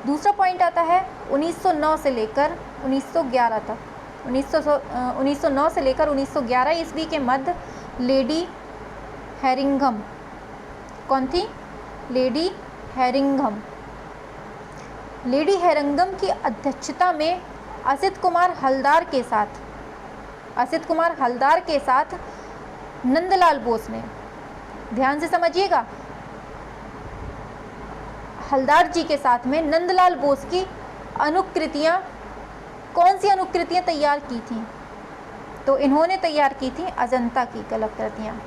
Speaker 1: दूसरा पॉइंट आता है 1909 से लेकर 1911 तक। 1909 से लेकर 1911 ईस्वी के मध्य लेडी हेरिंघम, कौन थी? लेडी हेरिंघम। लेडी हेरिंघम की अध्यक्षता में असित कुमार हलदार के साथ नंदलाल बोस ने, ध्यान से समझिएगा, हलदार जी के साथ में नंदलाल बोस की अनुकृतियाँ, कौन सी अनुकृतियाँ तैयार की थी? तो इन्होंने तैयार की थी अजंता की कलाकृतियाँ।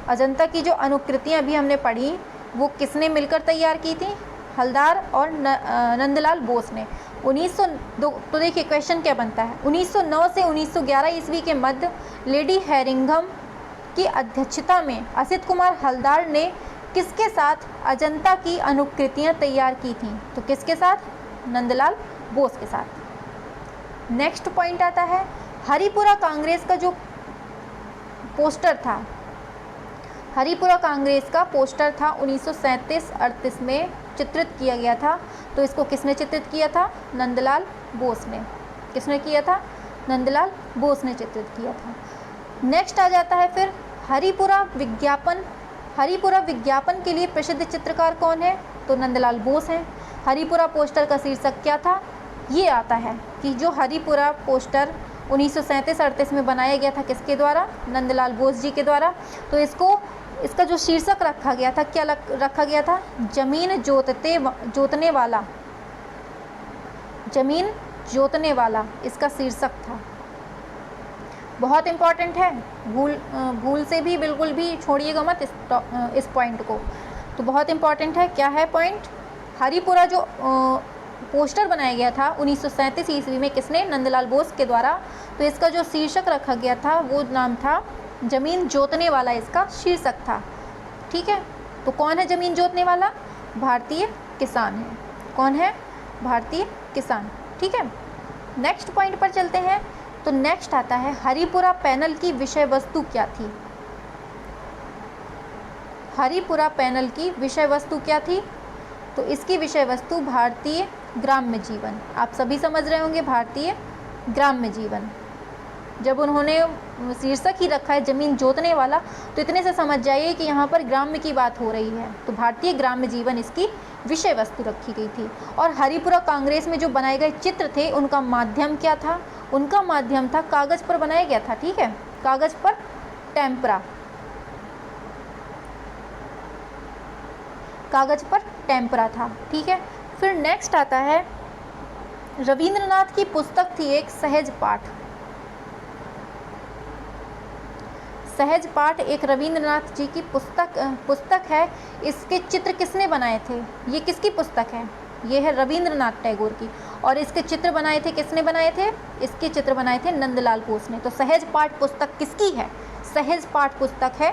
Speaker 1: अजंता की जो अनुकृतियाँ भी हमने पढ़ी वो किसने मिलकर तैयार की थी? हलदार और नंदलाल बोस ने। 1902, तो देखिए क्वेश्चन क्या बनता है, 1909 से 1911 ईस्वी के मध्य लेडी हेरिंघम की अध्यक्षता में असित कुमार हलदार ने किसके साथ अजंता की अनुकृतियाँ तैयार की थीं? तो किसके साथ? नंदलाल बोस के साथ। नेक्स्ट पॉइंट आता है हरिपुरा कांग्रेस का जो पोस्टर था, हरिपुरा कांग्रेस का पोस्टर था 1937-38 में चित्रित किया गया था। तो इसको किसने चित्रित किया था? नंदलाल बोस ने। किसने किया था? नंदलाल बोस ने चित्रित किया था। नेक्स्ट आ जाता है फिर हरिपुरा विज्ञापन। हरिपुरा विज्ञापन के लिए प्रसिद्ध चित्रकार कौन है? तो नंदलाल बोस हैं। हरिपुरा पोस्टर का शीर्षक क्या था? ये आता है कि जो हरिपुरा पोस्टर 1937-38 में बनाया गया था किसके द्वारा? नंदलाल बोस जी के द्वारा। तो इसका जो शीर्षक रखा गया था, क्या रखा गया था? जमीन जोतने वाला। जमीन जोतने वाला इसका शीर्षक था। बहुत इम्पॉर्टेंट है, भूल से भी बिल्कुल भी छोड़िएगा मत इस पॉइंट को। तो बहुत इम्पॉर्टेंट है। क्या है पॉइंट? हरिपुरा जो पोस्टर बनाया गया था 1937 ईस्वी में, किसने? नंदलाल बोस के द्वारा। तो इसका जो शीर्षक रखा गया था वो नाम था जमीन जोतने वाला, इसका शीर्षक था। ठीक है, तो कौन है जमीन जोतने वाला? भारतीय किसान है। कौन है? भारतीय किसान। ठीक है, नेक्स्ट पॉइंट पर चलते हैं। तो नेक्स्ट आता है हरिपुरा पैनल की विषय वस्तु क्या थी? हरिपुरा पैनल की विषय वस्तु क्या थी? तो इसकी विषय वस्तु भारतीय ग्राम्य जीवन। आप सभी समझ रहे होंगे, भारतीय ग्राम्य जीवन। जब उन्होंने शीर्षक ही रखा है जमीन जोतने वाला, तो इतने से समझ जाइए कि यहाँ पर ग्राम्य की बात हो रही है। तो भारतीय ग्राम्य जीवन इसकी विषय वस्तु रखी गई थी। और हरिपुरा कांग्रेस में जो बनाए गए चित्र थे उनका माध्यम क्या था? उनका माध्यम था कागज़ पर बनाया गया था। ठीक है, कागज़ पर टेम्परा, कागज़ पर टेम्परा था। ठीक है, फिर नेक्स्ट आता है रविंद्रनाथ की पुस्तक थी एक सहज पाठ। सहज पाठ एक रविंद्रनाथ जी की पुस्तक है। इसके चित्र किसने बनाए थे? ये किसकी पुस्तक है? ये है रविंद्रनाथ टैगोर की। और इसके चित्र बनाए थे, किसने बनाए थे? इसके चित्र बनाए थे नंदलाल बोस ने। तो सहज पाठ पुस्तक किसकी है? सहज पाठ पुस्तक है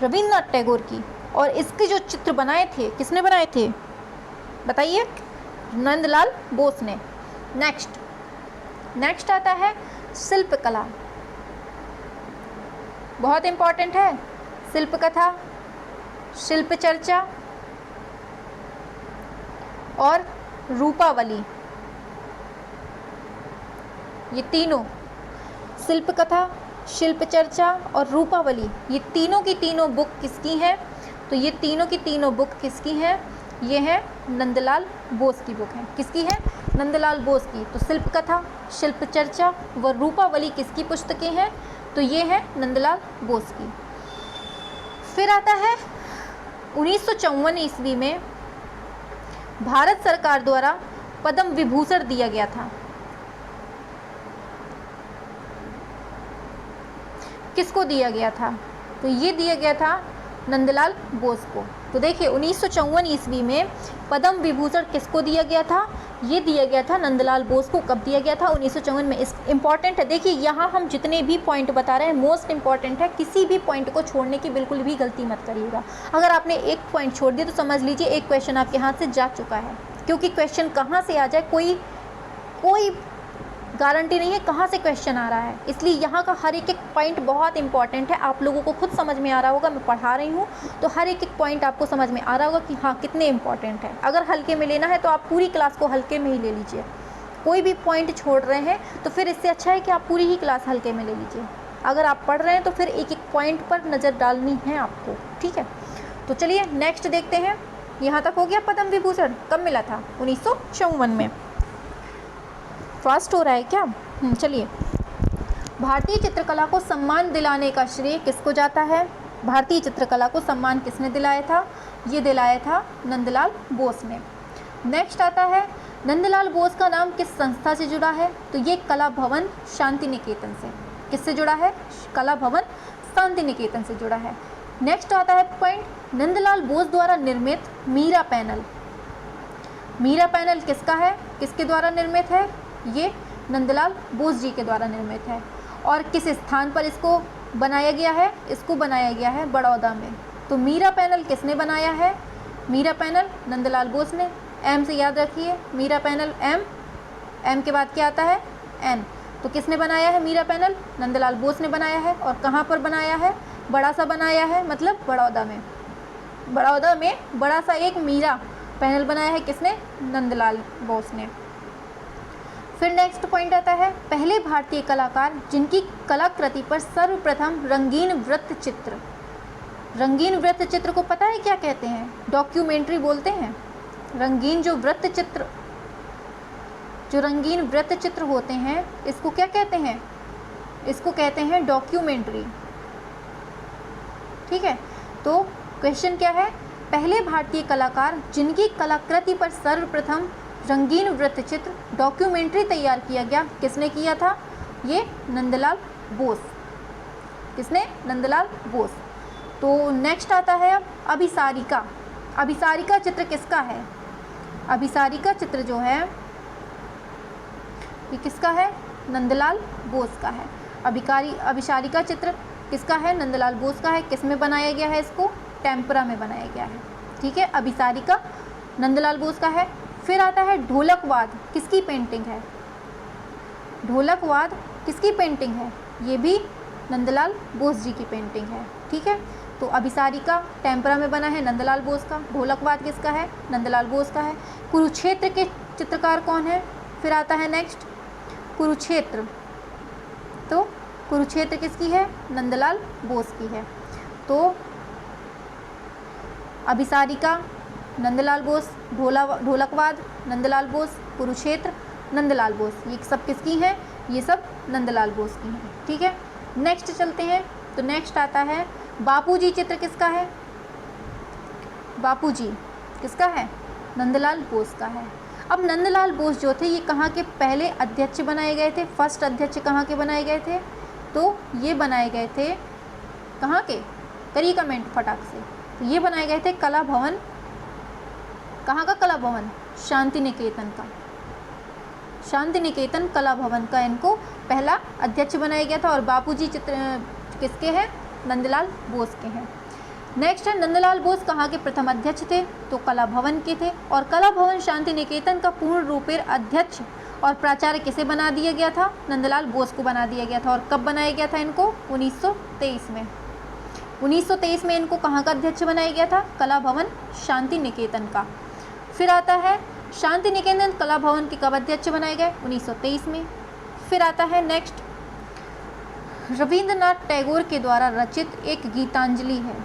Speaker 1: रविंद्रनाथ टैगोर की। और इसके जो चित्र बनाए थे किसने बनाए थे? बताइए। नंदलाल बोस ने। नेक्स्ट आता है शिल्पकला। बहुत इम्पॉर्टेंट है। शिल्प कथा, शिल्प चर्चा और रूपावली, ये तीनों, शिल्प कथा, शिल्प चर्चा और रूपावली, ये तीनों की तीनों बुक किसकी हैं? तो ये तीनों की तीनों बुक किसकी हैं? ये है नंदलाल बोस की बुक है। किसकी है? नंदलाल बोस की। तो शिल्प कथा, शिल्प चर्चा व रूपावली किसकी पुस्तकें हैं? तो ये है नंदलाल बोस की। फिर आता है 1954 ईस्वी में भारत सरकार द्वारा पद्म विभूषण दिया गया था। किसको दिया गया था? तो ये दिया गया था नंदलाल बोस को। तो देखिए 1954 ईस्वी में पद्म विभूषण किसको दिया गया था? ये दिया गया था नंदलाल बोस को। कब दिया गया था? 1954 में। इस इम्पॉर्टेंट है, देखिए यहाँ हम जितने भी पॉइंट बता रहे हैं मोस्ट इंपॉर्टेंट है, किसी भी पॉइंट को छोड़ने की बिल्कुल भी गलती मत करिएगा। अगर आपने एक पॉइंट छोड़ दिया तो समझ लीजिए एक क्वेश्चन आपके हाथ से जा चुका है, क्योंकि क्वेश्चन कहाँ से आ जाए कोई गारंटी नहीं है कहाँ से क्वेश्चन आ रहा है। इसलिए यहाँ का हर एक पॉइंट बहुत इंपॉर्टेंट है। आप लोगों को खुद समझ में आ रहा होगा, मैं पढ़ा रही हूँ तो हर एक पॉइंट आपको समझ में आ रहा होगा कि हाँ कितने इंपॉर्टेंट है। अगर हल्के में लेना है तो आप पूरी क्लास को हल्के में ही ले लीजिए। कोई भी पॉइंट छोड़ रहे हैं तो फिर इससे अच्छा है कि आप पूरी ही क्लास हल्के में ले लीजिए। अगर आप पढ़ रहे हैं तो फिर एक एक पॉइंट पर नज़र डालनी है आपको, ठीक है। तो चलिए नेक्स्ट देखते हैं। यहाँ तक हो गया पद्म विभूषण कब मिला था? 1954 में। फास्ट हो रहा है क्या? चलिए, भारतीय चित्रकला को सम्मान दिलाने का श्रेय किसको जाता है? भारतीय चित्रकला को सम्मान किसने दिलाया था? ये दिलाया था नंदलाल बोस ने। नेक्स्ट आता है, नंदलाल बोस का नाम किस संस्था से जुड़ा है? तो ये कला भवन शांति निकेतन से। किससे जुड़ा है? कला भवन शांति निकेतन से जुड़ा है। नेक्स्ट आता है पॉइंट, नंदलाल बोस द्वारा निर्मित मीरा पैनल। मीरा पैनल किसका है? किसके द्वारा निर्मित है? ये नंदलाल बोस जी के द्वारा निर्मित है। और किस स्थान पर इसको बनाया गया है? इसको बनाया गया है बड़ौदा में। तो मीरा पैनल किसने बनाया है? मीरा पैनल नंदलाल बोस ने। एम से याद रखिए, मीरा पैनल एम के बाद क्या आता है? एन। तो किसने बनाया है मीरा पैनल? नंदलाल बोस ने बनाया है। और कहाँ पर बनाया है? बड़ा सा बनाया है, मतलब बड़ौदा में। बड़ौदा में बड़ा सा एक मीरा पैनल बनाया है। किसने? नंदलाल बोस ने। फिर नेक्स्ट पॉइंट आता है, पहले भारतीय कलाकार जिनकी कलाकृति पर सर्वप्रथम रंगीन वृत्त चित्र। रंगीन वृत्त चित्र को पता है क्या कहते हैं? डॉक्यूमेंट्री बोलते हैं। रंगीन जो रंगीन वृत्त चित्र होते हैं इसको क्या कहते हैं? इसको कहते हैं डॉक्यूमेंट्री, ठीक है। तो क्वेश्चन क्या है? पहले भारतीय कलाकार जिनकी कलाकृति पर सर्वप्रथम रंगीन वृत्त चित्र डॉक्यूमेंट्री तैयार किया गया, किसने किया था? ये नंदलाल बोस। किसने? नंदलाल बोस। तो नेक्स्ट आता है अब अभिसारिका। अभिसारिका चित्र किसका है? अभिसारिका चित्र जो है ये किसका है? नंदलाल बोस का है। अभिसारिका चित्र किसका है? नंदलाल बोस का है। किस में बनाया गया है? इसको टेम्परा में बनाया गया है, ठीक है। अभिसारिका नंदलाल बोस का है। फिर आता है ढोलकवाद, किसकी पेंटिंग है? ढोलकवाद किसकी पेंटिंग है? ये भी नंदलाल बोस जी की पेंटिंग है, ठीक है। तो अभिसारिका टेम्परा में बना है नंदलाल बोस का। ढोलकवाद किसका है? नंदलाल बोस का है। कुरुक्षेत्र के चित्रकार कौन है? फिर आता है नेक्स्ट कुरुक्षेत्र। तो कुरुक्षेत्र किसकी है? नंदलाल बोस की है। तो अभिसारिका नंदलाल बोस, ढोलकवाद नंदलाल बोस, कुरुक्षेत्र नंदलाल बोस, ये सब किसकी हैं? ये सब नंदलाल बोस की हैं, ठीक है। नेक्स्ट चलते हैं। तो नेक्स्ट आता है बापूजी चित्र किसका है? बापूजी किसका है? नंदलाल बोस का है। अब नंदलाल बोस जो थे ये कहाँ के पहले अध्यक्ष बनाए गए थे? फर्स्ट अध्यक्ष कहाँ के बनाए गए थे? तो ये बनाए गए थे कहाँ के? करिए कमेंट फटाक से। तो ये बनाए गए थे कला भवन। कहाँ का कला भवन? शांति निकेतन का। शांति निकेतन कला भवन का इनको पहला अध्यक्ष बनाया गया था। और बापूजी चित्र किसके हैं? नंदलाल बोस के हैं। नेक्स्ट है नंदलाल बोस कहाँ के प्रथम अध्यक्ष थे? तो कला भवन के थे। और कला भवन शांति निकेतन का पूर्ण रूपेण अध्यक्ष और प्राचार्य किसे बना दिया गया था? नंदलाल बोस को बना दिया गया था। और कब बनाया गया था इनको? 1923 में। 1923 में इनको कहाँ का अध्यक्ष बनाया गया था? कला भवन शांति निकेतन का। फिर आता है शांति निकेतन कला भवन के कब अध्यक्ष बनाए गए? 1923 में। फिर आता है नेक्स्ट रविंद्रनाथ टैगोर के द्वारा रचित एक गीतांजलि है।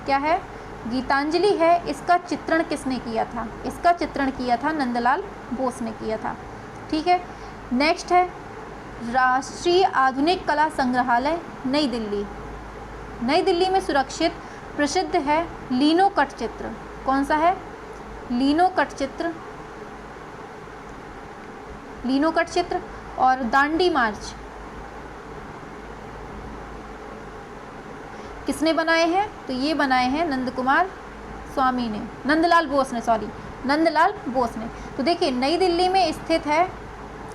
Speaker 1: क्या है? गीतांजलि है। इसका चित्रण किसने किया था? इसका चित्रण किया था नंदलाल बोस ने किया था, ठीक है। नेक्स्ट है राष्ट्रीय आधुनिक कला संग्रहालय नई दिल्ली। नई दिल्ली में सुरक्षित प्रसिद्ध है लीनो कट चित्र। कौन सा है? लीनो कट चित्र। लीनो कट चित्र और दांडी मार्च किसने बनाए हैं? तो ये बनाए हैं नंद कुमार स्वामी ने, नंदलाल बोस ने, सॉरी नंदलाल बोस ने। तो देखिए नई दिल्ली में स्थित है,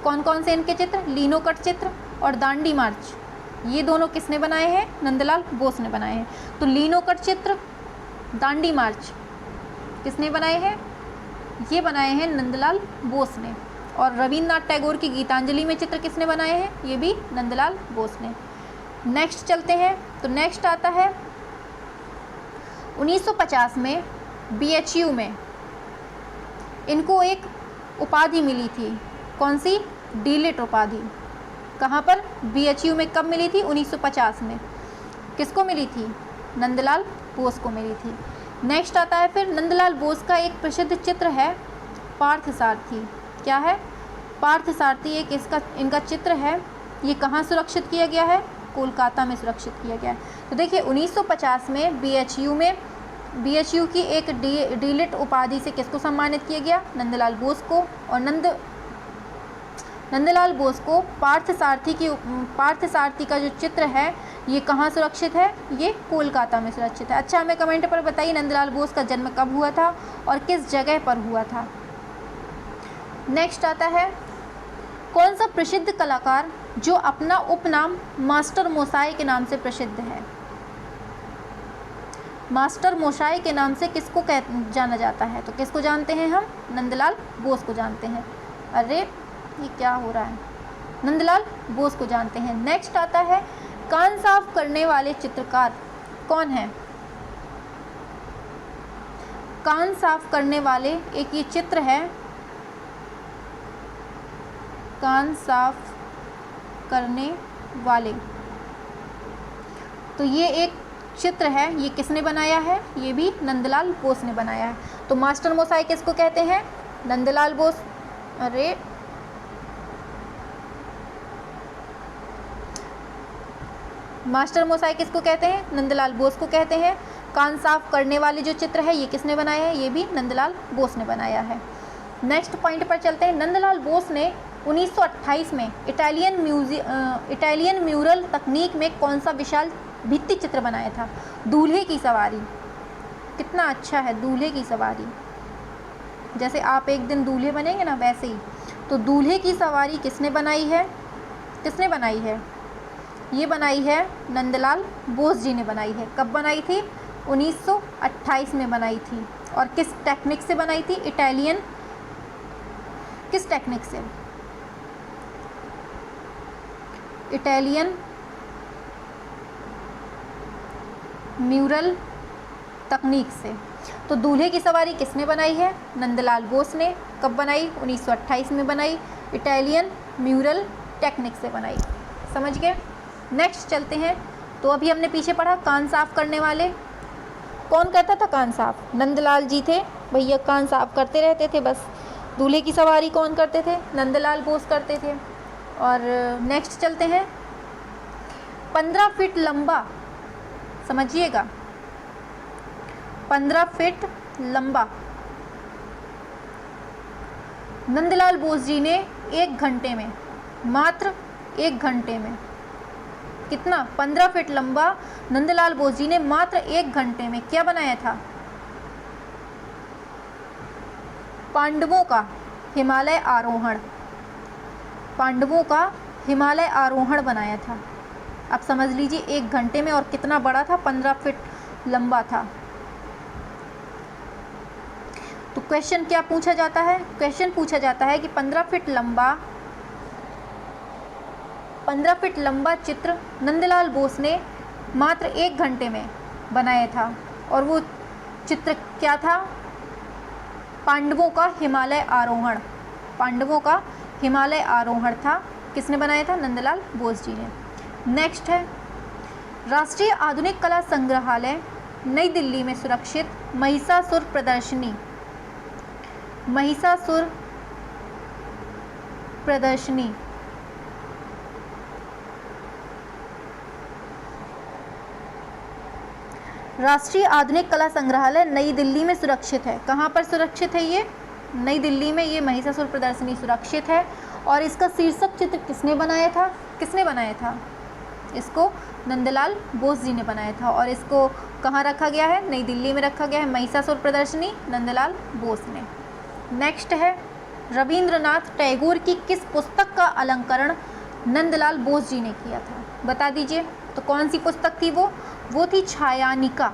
Speaker 1: कौन कौन से इनके चित्र, लिनोकट चित्र और दांडी मार्च, ये दोनों किसने बनाए हैं, नंदलाल बोस ने बनाए हैं। तो लिनोकट चित्र, दांडी मार्च किसने बनाए हैं, ये बनाए हैं नंदलाल बोस ने। और रविन्द्रनाथ टैगोर की गीतांजलि में चित्र किसने बनाए हैं, ये भी नंदलाल बोस ने। नेक्स्ट चलते हैं, तो नेक्स्ट आता है 1950 में BHU में इनको एक उपाधि मिली थी, कौन सी, डीलिट उपाधि। कहाँ पर, BHU में कब मिली थी, 1950 में। किसको मिली थी, नंदलाल बोस को मिली थी। नेक्स्ट आता है फिर नंदलाल बोस का एक प्रसिद्ध चित्र है पार्थसारथी। क्या है, पार्थसारथी एक इनका चित्र है। ये कहाँ सुरक्षित किया गया है, कोलकाता में सुरक्षित किया गया है। तो देखिए 1950 में BHU की एक डीलिट उपाधि से किसको सम्मानित किया गया, नंदलाल बोस को। और नंदलाल बोस को पार्थसारथी का जो चित्र है ये कहाँ सुरक्षित है, ये कोलकाता में सुरक्षित है। अच्छा, हमें कमेंट पर बताइए नंदलाल बोस का जन्म कब हुआ था और किस जगह पर हुआ था। नेक्स्ट आता है, कौन सा प्रसिद्ध कलाकार जो अपना उपनाम मास्टर मोसाई के नाम से प्रसिद्ध है। मास्टर मोसाई के नाम से किसको जाना जाता है, तो किसको जानते हैं हम, नंदलाल बोस को जानते हैं। अरे ये क्या हो रहा है, नंदलाल बोस को जानते हैं। नेक्स्ट आता है, कान साफ करने वाले चित्रकार कौन है। कान साफ करने वाले एक ये चित्र है, कान साफ करने वाले, तो ये एक चित्र है, ये किसने बनाया है, ये भी नंदलाल बोस ने बनाया है। तो मास्टर मोसाई किसको कहते हैं, नंदलाल बोस। अरे मास्टर मोसाई किसको कहते हैं, नंदलाल बोस को कहते हैं। कान साफ करने वाले जो चित्र है ये किसने बनाया है, ये भी नंदलाल बोस ने बनाया है। नेक्स्ट पॉइंट पर चलते हैं। नंदलाल बोस ने 1928 में इटालियन म्यूरल तकनीक में कौन सा विशाल भित्ति चित्र बनाया था, दूल्हे की सवारी। कितना अच्छा है, दूल्हे की सवारी, जैसे आप एक दिन दूल्हे बनेंगे ना वैसे ही। तो दूल्हे की सवारी किसने बनाई है, किसने बनाई है, ये बनाई है नंदलाल बोस जी ने बनाई है। कब बनाई थी, 1928 में बनाई थी। और किस टेक्निक से बनाई थी, इटालियन, किस टेक्निक से, इटालियन म्यूरल तकनीक से। तो दूल्हे की सवारी किसने बनाई है, नंदलाल बोस ने। कब बनाई, 1928 में बनाई, इटालियन म्यूरल टेक्निक से बनाई। समझ गए। नेक्स्ट चलते हैं। तो अभी हमने पीछे पढ़ा कान साफ करने वाले, कौन करता था कान साफ, नंदलाल जी थे भैया, कान साफ करते रहते थे बस। दूल्हे की सवारी कौन करते थे, नंदलाल बोस करते थे। और नेक्स्ट चलते हैं, 15 फीट लंबा, समझिएगा 15 फीट लंबा नंदलाल बोस जी ने 1 घंटे में, मात्र 1 घंटे में, कितना, 15 फीट लंबा नंदलाल बोस जी ने मात्र 1 घंटे में क्या बनाया था, पांडवों का हिमालय आरोहण, पांडवों का हिमालय आरोहण बनाया था। अब समझ लीजिए 1 घंटे में, और कितना बड़ा था, 15 फीट लंबा था। तो क्वेश्चन क्या पूछा जाता है, क्वेश्चन पूछा जाता है कि 15 फीट लंबा चित्र नंदलाल बोस ने मात्र 1 घंटे में बनाया था। और वो चित्र क्या था, पांडवों का हिमालय आरोहण, पांडवों का हिमालय आरोहण था। किसने बनाया था, नंदलाल बोस जी ने। नेक्स्ट है, राष्ट्रीय आधुनिक कला संग्रहालय नई दिल्ली में सुरक्षित महिषासुर प्रदर्शनी, महिषासुर प्रदर्शनी राष्ट्रीय आधुनिक कला संग्रहालय नई दिल्ली में सुरक्षित है। कहाँ पर सुरक्षित है, ये नई दिल्ली में ये महिषासुर प्रदर्शनी सुरक्षित है। और इसका शीर्षक चित्र किसने बनाया था, किसने बनाया था, इसको नंदलाल बोस जी ने बनाया था। और इसको कहाँ रखा गया है? नई दिल्ली में रखा गया है। महिषासुर प्रदर्शनी नंदलाल बोस ने। नेक्स्ट है, रविंद्रनाथ टैगोर की किस पुस्तक का अलंकरण नंदलाल बोस जी ने किया था? बता दीजिए। तो कौन सी पुस्तक थी वो थी छायानिका।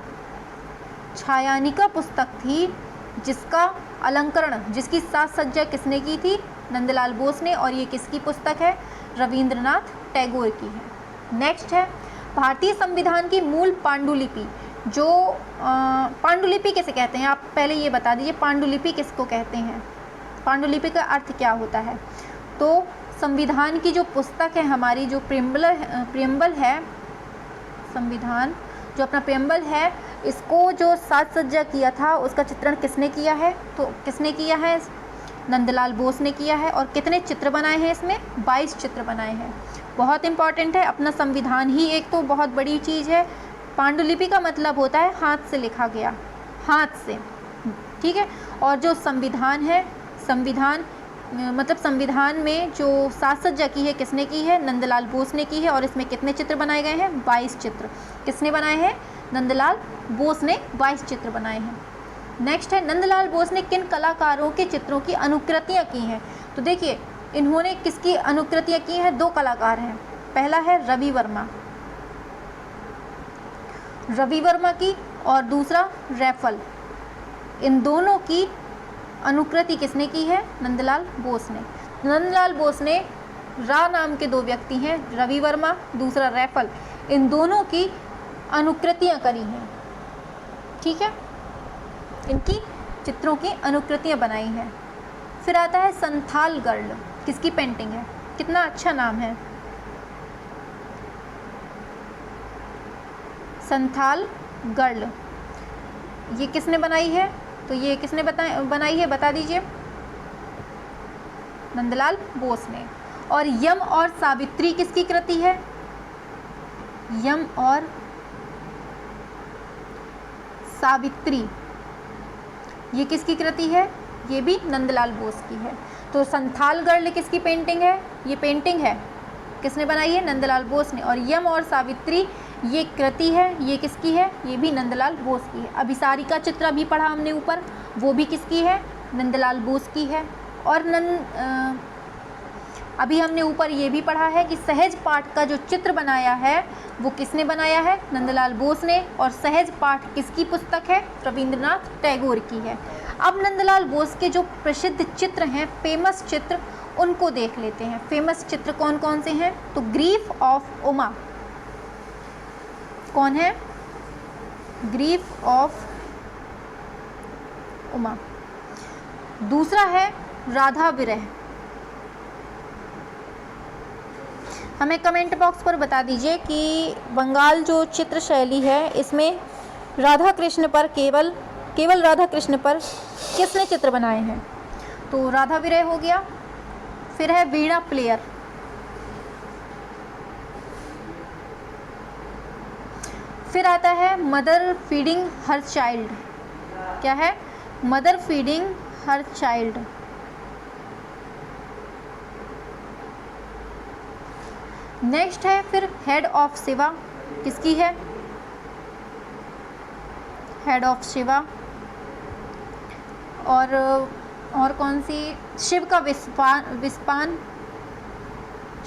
Speaker 1: छायानिका पुस्तक थी जिसका अलंकरण, जिसकी साज सज्जा किसने की थी? नंदलाल बोस ने। और ये किसकी पुस्तक है? रविंद्रनाथ टैगोर की है। नेक्स्ट है, भारतीय संविधान की मूल पांडुलिपि, जो पांडुलिपि किसे कहते हैं? आप पहले ये बता दीजिए, पांडुलिपि किसको कहते हैं? पांडुलिपि का अर्थ क्या होता है? तो संविधान की जो पुस्तक है हमारी, जो प्रियम्बल है, संविधान जो अपना प्रियम्बल है, इसको जो साज सज्जा किया था उसका चित्रण किसने किया है? तो किसने किया है? नंदलाल बोस ने किया है। और कितने चित्र बनाए हैं इसमें? 22 चित्र बनाए हैं। बहुत इंपॉर्टेंट है। अपना संविधान ही एक तो बहुत बड़ी चीज़ है। पांडुलिपि का मतलब होता है हाथ से लिखा गया, हाथ से, ठीक है। और जो संविधान है, संविधान मतलब संविधान में जो साज सज्जा की है किसने की है? नंदलाल बोस ने की है। और इसमें कितने चित्र बनाए गए हैं? 22 चित्र। किसने बनाए हैं? नंदलाल बोस ने 22 चित्र बनाए हैं। नेक्स्ट है, नंदलाल बोस ने किन कलाकारों के चित्रों की अनुकृतियाँ की हैं? तो देखिए, इन्होंने किसकी अनुकृतियाँ की हैं? 2 कलाकार हैं। पहला है रवि वर्मा, रवि वर्मा की, और दूसरा रैफल। इन दोनों की अनुकृति किसने की है? नंदलाल बोस ने। नंदलाल बोस ने रा नाम के 2 व्यक्ति हैं, रवि वर्मा, दूसरा रैफल, इन दोनों की अनुकृतियाँ करी हैं, ठीक है। इनकी चित्रों की अनुकृतियाँ बनाई हैं। फिर आता है संथाल गर्ल, किसकी पेंटिंग है? कितना अच्छा नाम है, संथाल गर्ल। ये किसने बनाई है? तो ये किसने बनाई है? बता दीजिए। नंदलाल बोस ने। और यम और सावित्री किसकी कृति है? यम और सावित्री, ये किसकी कृति है? ये भी नंदलाल बोस की है। तो संथाल गर्ल किसकी पेंटिंग है? ये पेंटिंग है किसने बनाई है? नंदलाल बोस ने। और यम और सावित्री ये कृति है, ये किसकी है? ये भी नंदलाल बोस की है। अभिसारी का चित्र अभी पढ़ा हमने ऊपर, वो भी किसकी है? नंदलाल बोस की है। और अभी हमने ऊपर ये भी पढ़ा है कि सहज पाठ का जो चित्र बनाया है वो किसने बनाया है? नंदलाल बोस ने। और सहज पाठ किसकी पुस्तक है? रविंद्रनाथ टैगोर की है। अब नंदलाल बोस के जो प्रसिद्ध चित्र हैं, फेमस चित्र, उनको देख लेते हैं। फेमस चित्र कौन कौन से हैं? तो ग्रीफ ऑफ उमा, कौन है? Grief of Uma. दूसरा है राधा विरह। हमें कमेंट बॉक्स पर बता दीजिए कि बंगाल जो चित्र शैली है इसमें राधा कृष्ण पर केवल राधा कृष्ण पर किसने चित्र बनाए हैं? तो राधा विरह हो गया। फिर है वीणा प्लेयर, फिर आता है मदर फीडिंग हर चाइल्ड। क्या है? Mother feeding her child. Next है फिर हेड ऑफ शिवा, किसकी है? Head of Shiva. और कौन सी? शिव का विस्पान,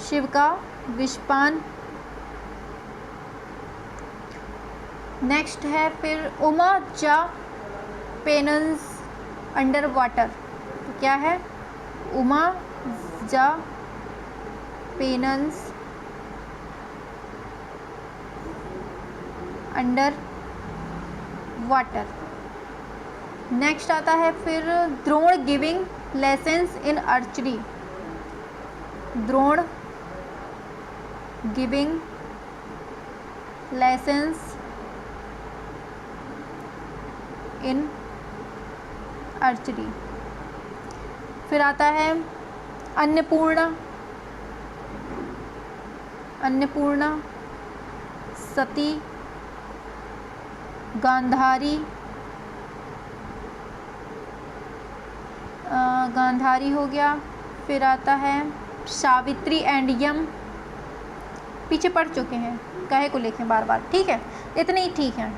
Speaker 1: शिव का विस्पान। नेक्स्ट है फिर उमा जा पेनन्स अंडर वाटर। तो क्या है? उमा जा पेनन्स अंडर वाटर। नेक्स्ट आता है फिर Drona giving lessons in archery. Drona giving lessons in archery. फिर आता है अन्नपूर्णा, सती, गांधारी हो गया। फिर आता है सावित्री एंड यम, पीछे पढ़ चुके हैं, कहे को लिखें बार बार, ठीक है। इतने ही ठीक हैं,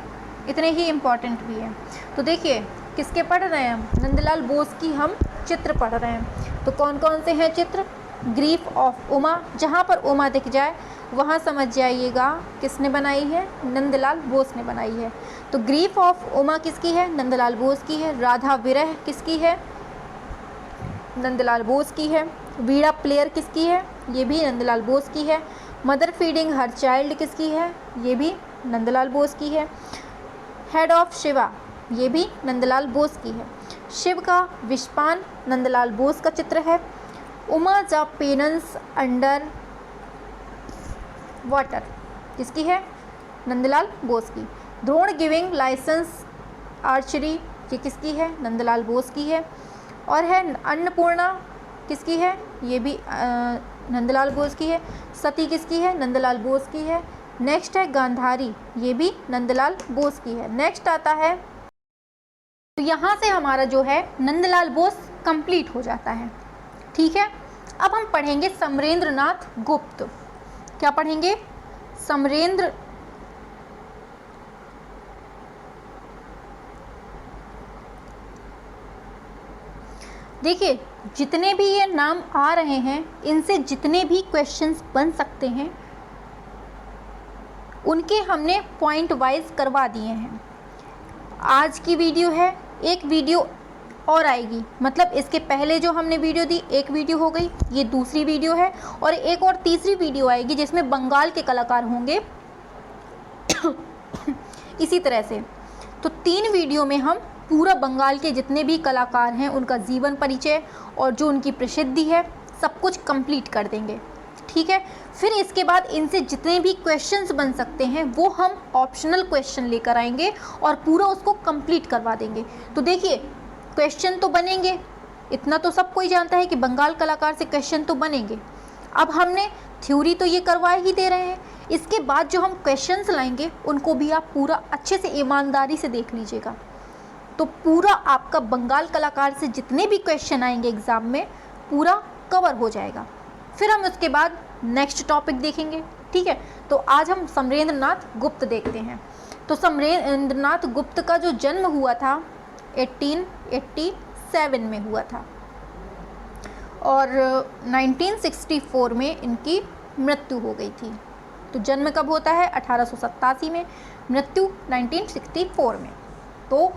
Speaker 1: इतने ही इम्पॉर्टेंट भी हैं। तो देखिए किसके पढ़ रहे हैं हम, नंदलाल बोस की हम चित्र पढ़ रहे हैं। तो कौन कौन से हैं चित्र, ग्रीफ ऑफ उमा, जहाँ पर उमा दिख जाए वहाँ समझ जाइएगा किसने बनाई है, नंदलाल बोस ने बनाई है। तो ग्रीफ ऑफ उमा किसकी है, नंदलाल बोस की है। राधा विरह किसकी है, नंदलाल बोस की है। वीणा प्लेयर किसकी है, ये भी नंदलाल बोस की है। मदर फीडिंग हर चाइल्ड किसकी है, ये भी नंदलाल बोस की है। हेड ऑफ शिवा, ये भी नंदलाल बोस की है। शिव का विषपान नंदलाल बोस का चित्र है। उमा द पेनन्स अंडर वाटर किसकी है, नंदलाल बोस की। द्रोण गिविंग लाइसेंस आर्चरी, ये किसकी है, नंदलाल बोस की है। और है अन्नपूर्णा किसकी है, ये भी नंदलाल बोस की है। सती किसकी है, नंदलाल बोस की है। नेक्स्ट है गांधारी, ये भी नंदलाल बोस की है। नेक्स्ट आता है, तो यहाँ से हमारा जो है नंदलाल बोस कंप्लीट हो जाता है, ठीक है। अब हम पढ़ेंगे समरेंद्रनाथ गुप्त। क्या पढ़ेंगे, समरेंद्र देखिए जितने भी ये नाम आ रहे हैं इनसे जितने भी क्वेश्चंस बन सकते हैं उनके हमने पॉइंट वाइज करवा दिए हैं। आज की वीडियो है, एक वीडियो और आएगी, मतलब इसके पहले जो हमने वीडियो दी एक वीडियो हो गई, ये दूसरी वीडियो है, और एक और तीसरी वीडियो आएगी जिसमें बंगाल के कलाकार होंगे इसी तरह से। तो 3 वीडियो में हम पूरा बंगाल के जितने भी कलाकार हैं उनका जीवन परिचय और जो उनकी प्रसिद्धि है सब कुछ कंप्लीट कर देंगे, ठीक है। फिर इसके बाद इनसे जितने भी क्वेश्चंस बन सकते हैं वो हम ऑप्शनल क्वेश्चन लेकर आएंगे और पूरा उसको कंप्लीट करवा देंगे। तो देखिए क्वेश्चन तो बनेंगे, इतना तो सब कोई जानता है कि बंगाल कलाकार से क्वेश्चन तो बनेंगे। अब हमने थ्योरी तो ये करवा ही दे रहे हैं, इसके बाद जो हम क्वेश्चंस लाएंगे उनको भी आप पूरा अच्छे से ईमानदारी से देख लीजिएगा। तो पूरा आपका बंगाल कलाकार से जितने भी क्वेश्चन आएंगे एग्ज़ाम में पूरा कवर हो जाएगा। फिर हम उसके बाद नेक्स्ट टॉपिक देखेंगे, ठीक है। तो आज हम समरेंद्रनाथ गुप्त देखते हैं। तो समरेंद्रनाथ गुप्त का जो जन्म हुआ था 1887 में हुआ था और 1964 में इनकी मृत्यु हो गई थी। तो जन्म कब होता है, 1887 में, मृत्यु 1964 में। तो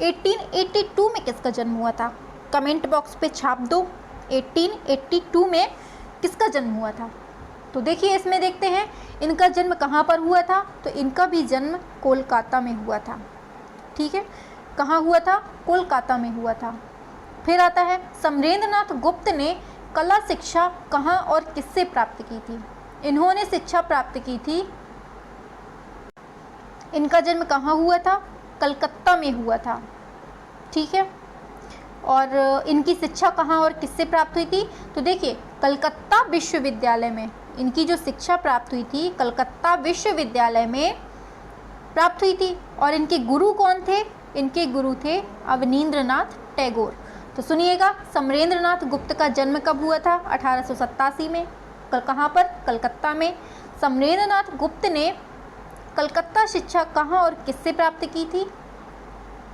Speaker 1: 1882 में किसका जन्म हुआ था, कमेंट बॉक्स पे छाप दो 1882 में किसका जन्म हुआ था। तो देखिए इसमें देखते हैं इनका जन्म कहाँ पर हुआ था। तो इनका भी जन्म कोलकाता में हुआ था, ठीक है। कहाँ हुआ था, कोलकाता में हुआ था। फिर आता है समरेंद्रनाथ गुप्त ने कला शिक्षा कहाँ और किससे प्राप्त की थी। इन्होंने शिक्षा प्राप्त की थी, इनका जन्म कहाँ हुआ था, कलकत्ता में हुआ था, ठीक है। और इनकी शिक्षा कहाँ और किससे प्राप्त हुई थी। तो देखिए कलकत्ता विश्वविद्यालय में इनकी जो शिक्षा प्राप्त हुई थी कलकत्ता विश्वविद्यालय में प्राप्त हुई थी। और इनके गुरु कौन थे, इनके गुरु थे अवनींद्रनाथ टैगोर। तो सुनिएगा समरेंद्रनाथ गुप्त का जन्म कब हुआ था, 1887 में, कहाँ पर, कलकत्ता में। समरेंद्रनाथ गुप्त ने कलकत्ता शिक्षा कहाँ और किससे प्राप्त की थी,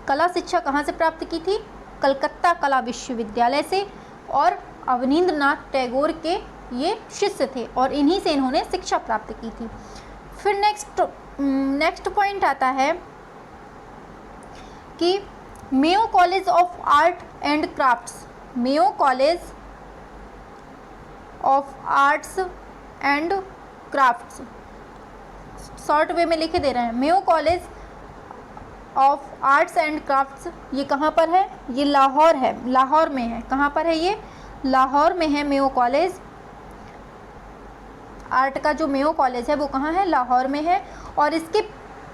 Speaker 1: कला शिक्षा कहाँ से प्राप्त की थी, कलकत्ता कला विश्वविद्यालय से। और अवनींद्रनाथ टैगोर के ये शिष्य थे और इन्हीं से इन्होंने शिक्षा प्राप्त की थी। फिर नेक्स्ट पॉइंट आता है कि Mayo college of art and crafts, Mayo college of arts and crafts, short way में लिखे दे रहे हैं, Mayo college of arts and crafts, ये कहाँ पर है, ये लाहौर है, लाहौर में है। कहाँ पर है ये, लाहौर में है मेयो कॉलेज। आर्ट का जो मेयो कॉलेज है वो कहाँ है, लाहौर में है। और इसके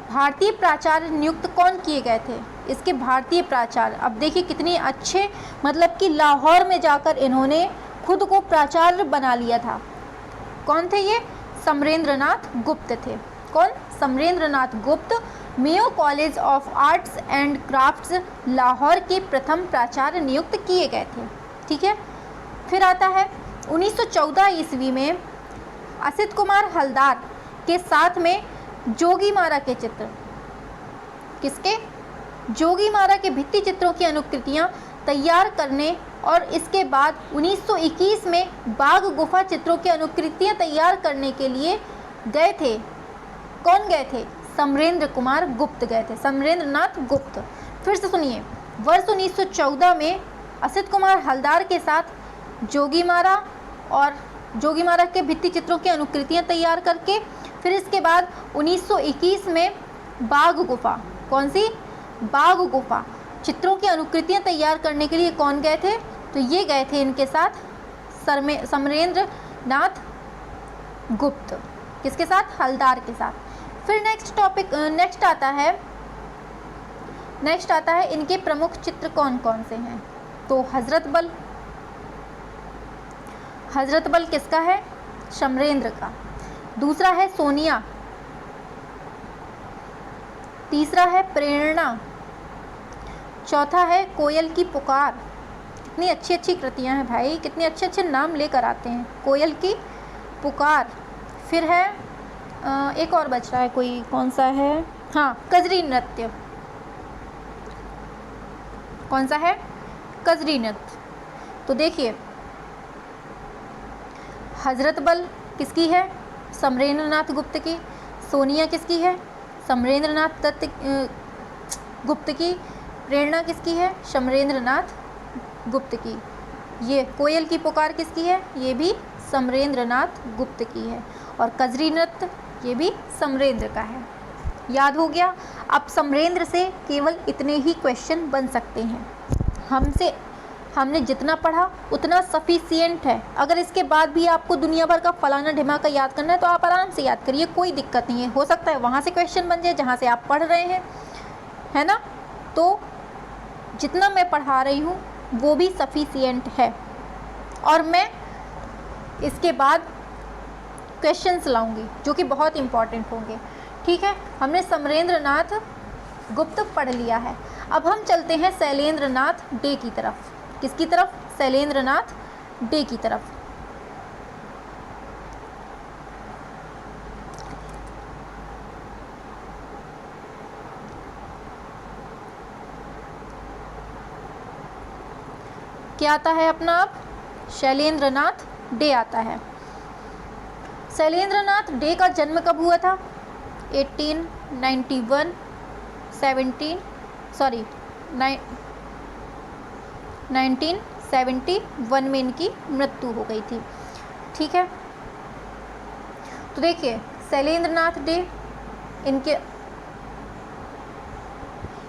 Speaker 1: भारतीय प्राचार्य नियुक्त कौन किए गए थे, इसके भारतीय प्राचार्य। अब देखिए कितनी अच्छे, मतलब कि लाहौर में जाकर इन्होंने खुद को प्राचार्य बना लिया था। कौन थे ये, समरेंद्रनाथ गुप्त थे। कौन, समरेंद्रनाथ गुप्त Mayo college of arts and crafts Lahore के प्रथम प्राचार्य नियुक्त किए गए थे, ठीक है। फिर आता है 1914 ईस्वी में असित कुमार हलदार के साथ में जोगीमारा के चित्र, किसके? जोगीमारा के भित्ति चित्रों की अनुकृतियां तैयार करने और इसके बाद 1921 में बाघ गुफा चित्रों की अनुकृतियां तैयार करने के लिए गए थे। कौन गए थे? समरेंद्र कुमार गुप्त गए थे, समरेंद्र नाथ गुप्त। फिर से सुनिए, वर्ष 1914 में असित कुमार हलदार के साथ जोगीमारा के भित्ति चित्रों की अनुकृतियां तैयार करके, फिर इसके बाद 1921 में बाघ गुफा, कौन सी? बाघ गुफा चित्रों की अनुकृतियां तैयार करने के लिए कौन गए थे? तो ये गए थे इनके साथ समरेंद्र नाथ गुप्त। किसके साथ? हलदार के साथ। फिर नेक्स्ट आता है इनके प्रमुख चित्र कौन कौन से हैं? तो हजरत बल किसका है? समरेंद्र का। दूसरा है सोनिया, तीसरा है प्रेरणा, चौथा है कोयल की पुकार। कितनी अच्छी अच्छी कृतियां हैं भाई, कितने अच्छे अच्छे नाम लेकर आते हैं। कोयल की पुकार। फिर है एक और बच रहा है कोई, कौन सा है? हाँ, कजरी नृत्य। कौन सा है? कजरी नृत्य। तो देखिए, हजरत बल किसकी है? समरेंद्र नाथ गुप्त की। सोनिया किसकी है? समरेंद्र नाथ गुप्त की। प्रेरणा किसकी है? समरेंद्र नाथ गुप्त की। ये कोयल की पुकार किसकी है? ये भी समरेंद्र नाथ गुप्त की है। और कजरी नृत्य ये भी समरेंद्र का है। याद हो गया? अब समरेंद्र से केवल इतने ही क्वेश्चन बन सकते हैं। हमने जितना पढ़ा उतना सफिशिएंट है। अगर इसके बाद भी आपको दुनिया भर का फलाना ढिमाका याद करना है तो आप आराम से याद करिए, कोई दिक्कत नहीं है। हो सकता है वहाँ से क्वेश्चन बन जाए जहाँ से आप पढ़ रहे हैं, है ना? तो जितना मैं पढ़ा रही हूँ वो भी सफिशिएंट है। और मैं इसके बाद क्वेश्चंस लाऊंगी जो कि बहुत इम्पॉर्टेंट होंगे। ठीक है, हमने समरेंद्र नाथ गुप्त पढ़ लिया है। अब हम चलते हैं शैलेंद्र नाथ डे की तरफ। किसकी तरफ? शैलेंद्र नाथ डे की तरफ। क्या आता है अपना? अब शैलेंद्र नाथ डे आता है। शैलेंद्र नाथ डे का जन्म कब हुआ था? 1971 में इनकी मृत्यु हो गई थी। ठीक है, तो देखिए शैलेंद्र नाथ डे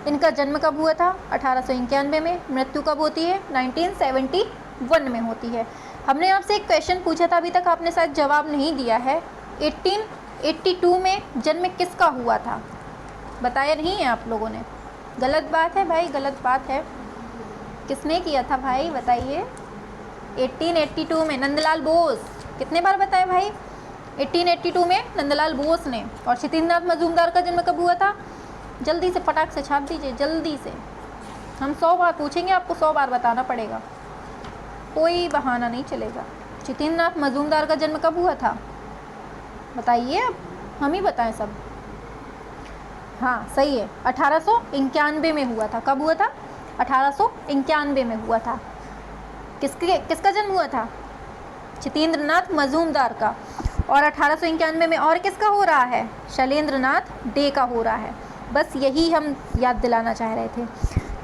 Speaker 1: इनका जन्म कब हुआ था? 1891 में। मृत्यु कब होती है? 1971 में होती है। हमने आपसे एक क्वेश्चन पूछा था, अभी तक आपने शायद जवाब नहीं दिया है। 1882 में जन्म किसका हुआ था? बताया नहीं है आप लोगों ने। गलत बात है भाई, गलत बात है। किसने किया था भाई बताइए? 1882 में नंदलाल बोस। कितने बार बताए भाई? 1882 में नंदलाल बोस ने। और क्षितिन्द्रनाथ मजूमदार का जन्म कब हुआ था? जल्दी से फटाक से छाप दीजिए, जल्दी से। हम 100 बार पूछेंगे, आपको 100 बार बताना पड़ेगा, कोई बहाना नहीं चलेगा। क्षितिन्द्रनाथ मजूमदार का जन्म कब हुआ था? बताइए, अब हम ही बताएं सब। हाँ सही है, 1891 में हुआ था। कब हुआ था? 1891 में हुआ था। किसका जन्म हुआ था? क्षितिन्द्रनाथ मजूमदार का। और 1891 में और किसका हो रहा है? शैलेंद्र नाथ डे का हो रहा है। बस यही हम याद दिलाना चाह रहे थे।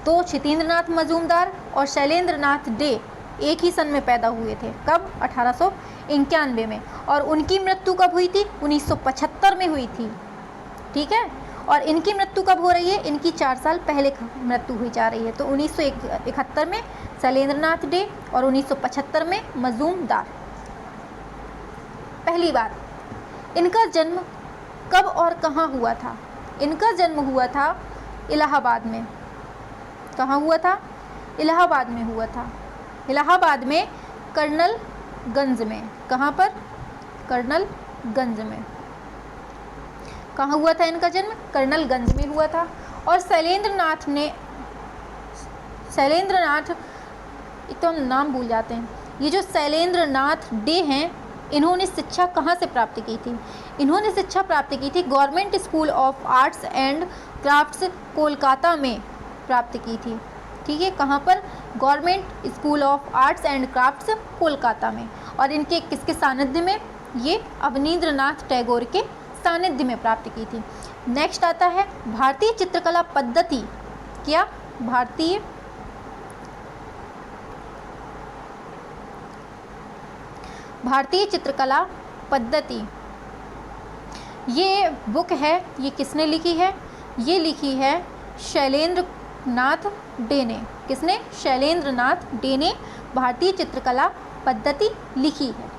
Speaker 1: तो क्षितिन्द्रनाथ मजूमदार और शैलेंद्र नाथ डे एक ही सन में पैदा हुए थे। कब? 1891 में। और उनकी मृत्यु कब हुई थी? 1975 में हुई थी। ठीक है, और इनकी मृत्यु कब हो रही है? इनकी 4 साल पहले मृत्यु हुई जा रही है। तो 1971 में शैलेंद्र नाथ डे और 1975 में मजूमदार। पहली बात, इनका जन्म कब और कहाँ हुआ था? इनका जन्म हुआ था इलाहाबाद में। कहाँ हुआ था? इलाहाबाद में हुआ था। इलाहाबाद में कर्नलगंज में। कहाँ पर? कर्नलगंज में। कहाँ हुआ था इनका जन्म? कर्नलगंज में हुआ था। और शैलेंद्र नाथ, एक तो हम नाम भूल जाते हैं। ये जो शैलेंद्र नाथ डे हैं इन्होंने शिक्षा कहाँ से प्राप्त की थी? इन्होंने शिक्षा प्राप्त की थी government school of arts and crafts Kolkata में प्राप्त की थी। ठीक है, कहाँ पर? Government school of arts and crafts Kolkata में। और इनके किसके सानिध्य में? ये अवनींद्रनाथ टैगोर के सानिध्य में प्राप्त की थी। नेक्स्ट आता है भारतीय चित्रकला पद्धति। क्या? भारतीय चित्रकला पद्धति, ये बुक है, ये किसने लिखी है? ये लिखी है शैलेंद्र नाथ डे ने। किसने? शैलेंद्र नाथ डे ने भारतीय चित्रकला पद्धति लिखी है।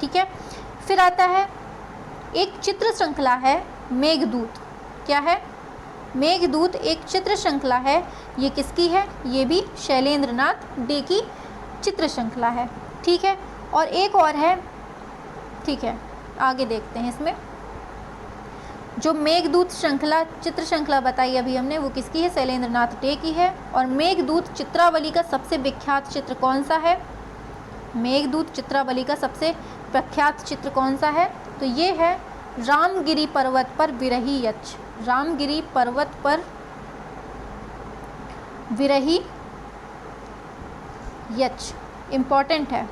Speaker 1: ठीक है, फिर आता है एक चित्र श्रृंखला है मेघदूत। क्या है? मेघदूत एक चित्र श्रृंखला है। ये किसकी है? ये भी शैलेंद्र नाथ डे की चित्र श्रृंखला है। ठीक है, और एक और है। ठीक है, आगे देखते हैं। इसमें जो मेघदूत श्रृंखला चित्र श्रृंखला बताई अभी हमने, वो किसकी है? शैलेंद्र नाथ डे की है। और मेघदूत चित्रावली का सबसे विख्यात चित्र कौन सा है? मेघदूत चित्रावली का सबसे प्रख्यात चित्र कौन सा है? तो ये है रामगिरी पर्वत पर विरही यक्ष। रामगिरी पर्वत पर विरही यक्ष इम्पॉर्टेंट है,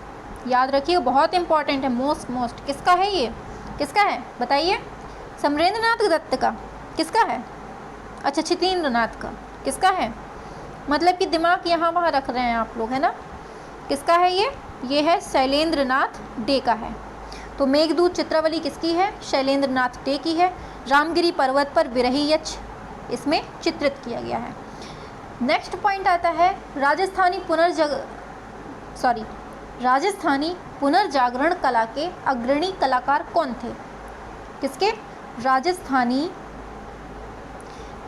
Speaker 1: याद रखिए, बहुत इम्पॉर्टेंट है। मोस्ट किसका है ये? किसका है बताइए? समरेंद्रनाथ दत्त का। किसका है? अच्छा, छितेंद्रनाथ का। किसका है? मतलब कि दिमाग यहाँ वहाँ रख रहे हैं आप लोग, है ना। किसका है ये? ये है शैलेंद्रनाथ डे का है। तो मेघदूत चित्रावली किसकी है? शैलेंद्रनाथ डे की है। रामगिरी पर्वत पर विरही यक्ष इसमें चित्रित किया गया है। नेक्स्ट पॉइंट आता है राजस्थानी पुनर्जागरण कला के अग्रणी कलाकार कौन थे? किसके? राजस्थानी,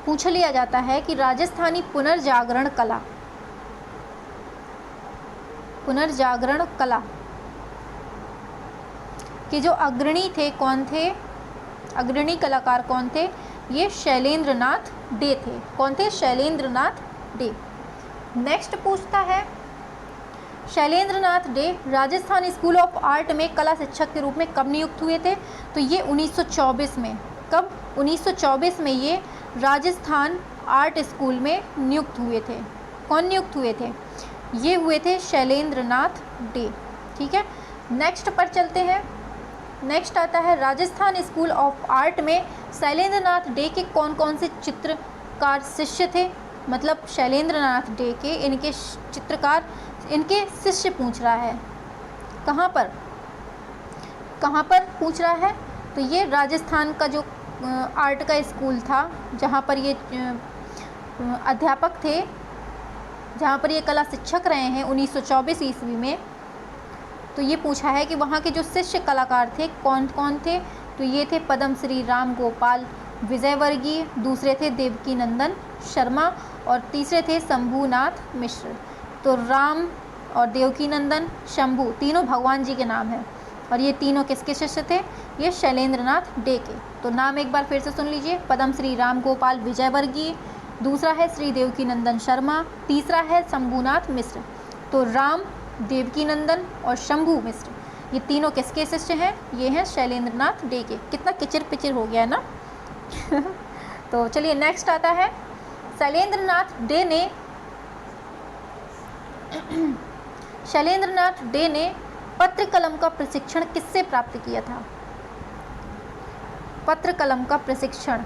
Speaker 1: पूछ लिया जाता है कि राजस्थानी पुनर्जागरण कला के जो अग्रणी थे कौन थे? अग्रणी कलाकार कौन थे? ये शैलेंद्रनाथ डे थे। कौन थे? शैलेंद्रनाथ डे। नेक्स्ट पूछता है Shailendranath De Rajasthan school of art में कला शिक्षक के रूप में कब नियुक्त हुए थे? तो ये 1924 में। कब? 1924 में ये राजस्थान आर्ट स्कूल में नियुक्त हुए थे। कौन नियुक्त हुए थे? ये हुए थे शैलेंद्रनाथ डे। ठीक है, नेक्स्ट पर चलते हैं। नेक्स्ट आता है राजस्थान स्कूल ऑफ आर्ट में शैलेंद्रनाथ डे के कौन कौन से चित्रकार शिष्य थे? मतलब शैलेंद्रनाथ डे के इनके चित्रकार, इनके शिष्य पूछ रहा है। कहाँ पर पूछ रहा है? तो ये राजस्थान का जो आर्ट का स्कूल था, जहाँ पर ये अध्यापक थे, जहाँ पर ये कला शिक्षक रहे हैं 1924 ईस्वी में। तो ये पूछा है कि वहाँ के जो शिष्य कलाकार थे कौन कौन थे? तो ये थे पद्मश्री राम गोपाल विजयवर्गीय, दूसरे थे देवकी नंदन शर्मा और तीसरे थे शंभूनाथ मिश्र। तो राम और देवकी नंदन, शंभू, तीनों भगवान जी के नाम हैं। और ये तीनों किसके शिष्य थे? ये शैलेंद्रनाथ डे के। तो नाम एक बार फिर से सुन लीजिए। पद्मश्री राम गोपाल विजयवर्गीय, दूसरा है श्री देवकी नंदन शर्मा, तीसरा है शंभूनाथ मिश्र। तो राम, देवकी नंदन और शंभू मिश्र, ये तीनों किसके शिष्य हैं? ये हैं शैलेंद्रनाथ डे के। कितना किचिर पिचिर हो गया है ना। तो चलिए नेक्स्ट आता है शैलेंद्रनाथ डे ने पत्र कलम का प्रशिक्षण किससे प्राप्त किया था? पत्र कलम का प्रशिक्षण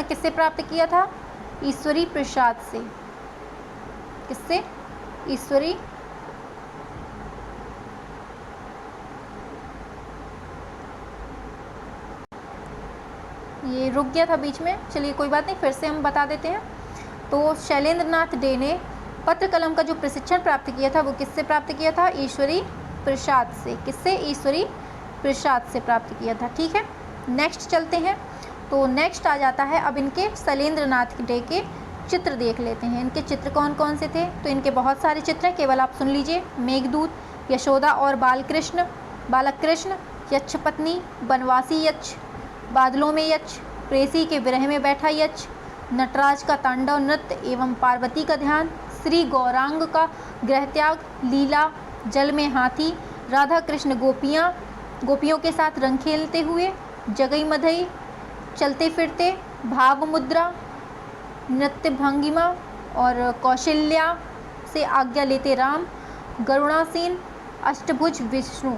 Speaker 1: किससे प्राप्त किया था? ईश्वरी प्रसाद से। किससे? ईश्वरी ये रुक गया था बीच में, चलिए कोई बात नहीं, फिर से हम बता देते हैं। तो शैलेंद्रनाथ डे ने पत्र कलम का जो प्रशिक्षण प्राप्त किया था वो किससे प्राप्त किया था? ईश्वरी प्रसाद से। किससे? ईश्वरी प्रसाद से प्राप्त किया था। ठीक है, नेक्स्ट चलते हैं। तो नेक्स्ट आ जाता है, अब इनके शैलेंद्रनाथ डे के चित्र देख लेते हैं। इनके चित्र कौन कौन से थे? तो इनके बहुत सारे चित्र हैं, केवल आप सुन लीजिए। मेघदूत, यशोदा और बालक कृष्ण, यक्ष पत्नी, बनवासी यक्ष, बादलों में यक्ष, प्रेसी के विरह में बैठा यक्ष, नटराज का तांडव नृत्य एवं पार्वती का ध्यान, श्री गौरांग का गृहत्याग, लीला, जल में हाथी, राधा कृष्ण गोपियों के साथ रंग खेलते हुए, जगई मधई, चलते फिरते, भाव मुद्रा, नृत्य भंगिमा और कौशल्या से आज्ञा लेते राम, गरुणासीन, अष्टभुज विष्णु।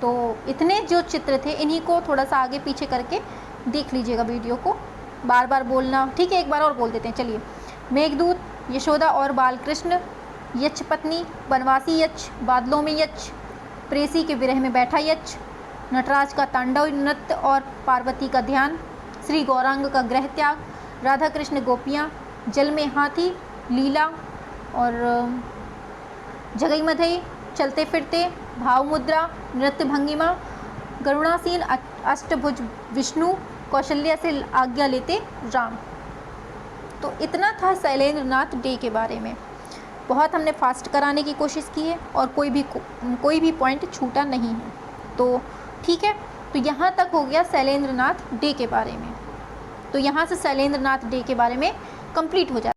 Speaker 1: तो इतने जो चित्र थे इन्हीं को थोड़ा सा आगे पीछे करके देख लीजिएगा वीडियो को, बार बार बोलना, ठीक है। एक बार और बोल देते हैं, चलिए। मेघदूत, यशोदा और बालकृष्ण, यक्ष पत्नी, वनवासी यक्ष, बादलों में यक्ष, प्रेसी के विरह में बैठा यक्ष, नटराज का तांडव नृत्य और पार्वती का ध्यान, श्री गौरांग का गृह त्याग, राधा कृष्ण गोपियाँ, जल में हाथी लीला और जगई मधई, चलते फिरते, भाव मुद्रा, नृत्य भंगिमा, गरुणासीन, अष्टभुज विष्णु, कौशल्या से आज्ञा लेते राम। तो इतना था शैलेंद्र नाथ डे के बारे में। बहुत हमने फास्ट कराने की कोशिश की है और कोई भी पॉइंट छूटा नहीं है। तो ठीक है, तो यहाँ तक हो गया शैलेंद्र नाथ डे के बारे में। तो यहाँ से शैलेंद्र नाथ डे के बारे में कंप्लीट हो जाए।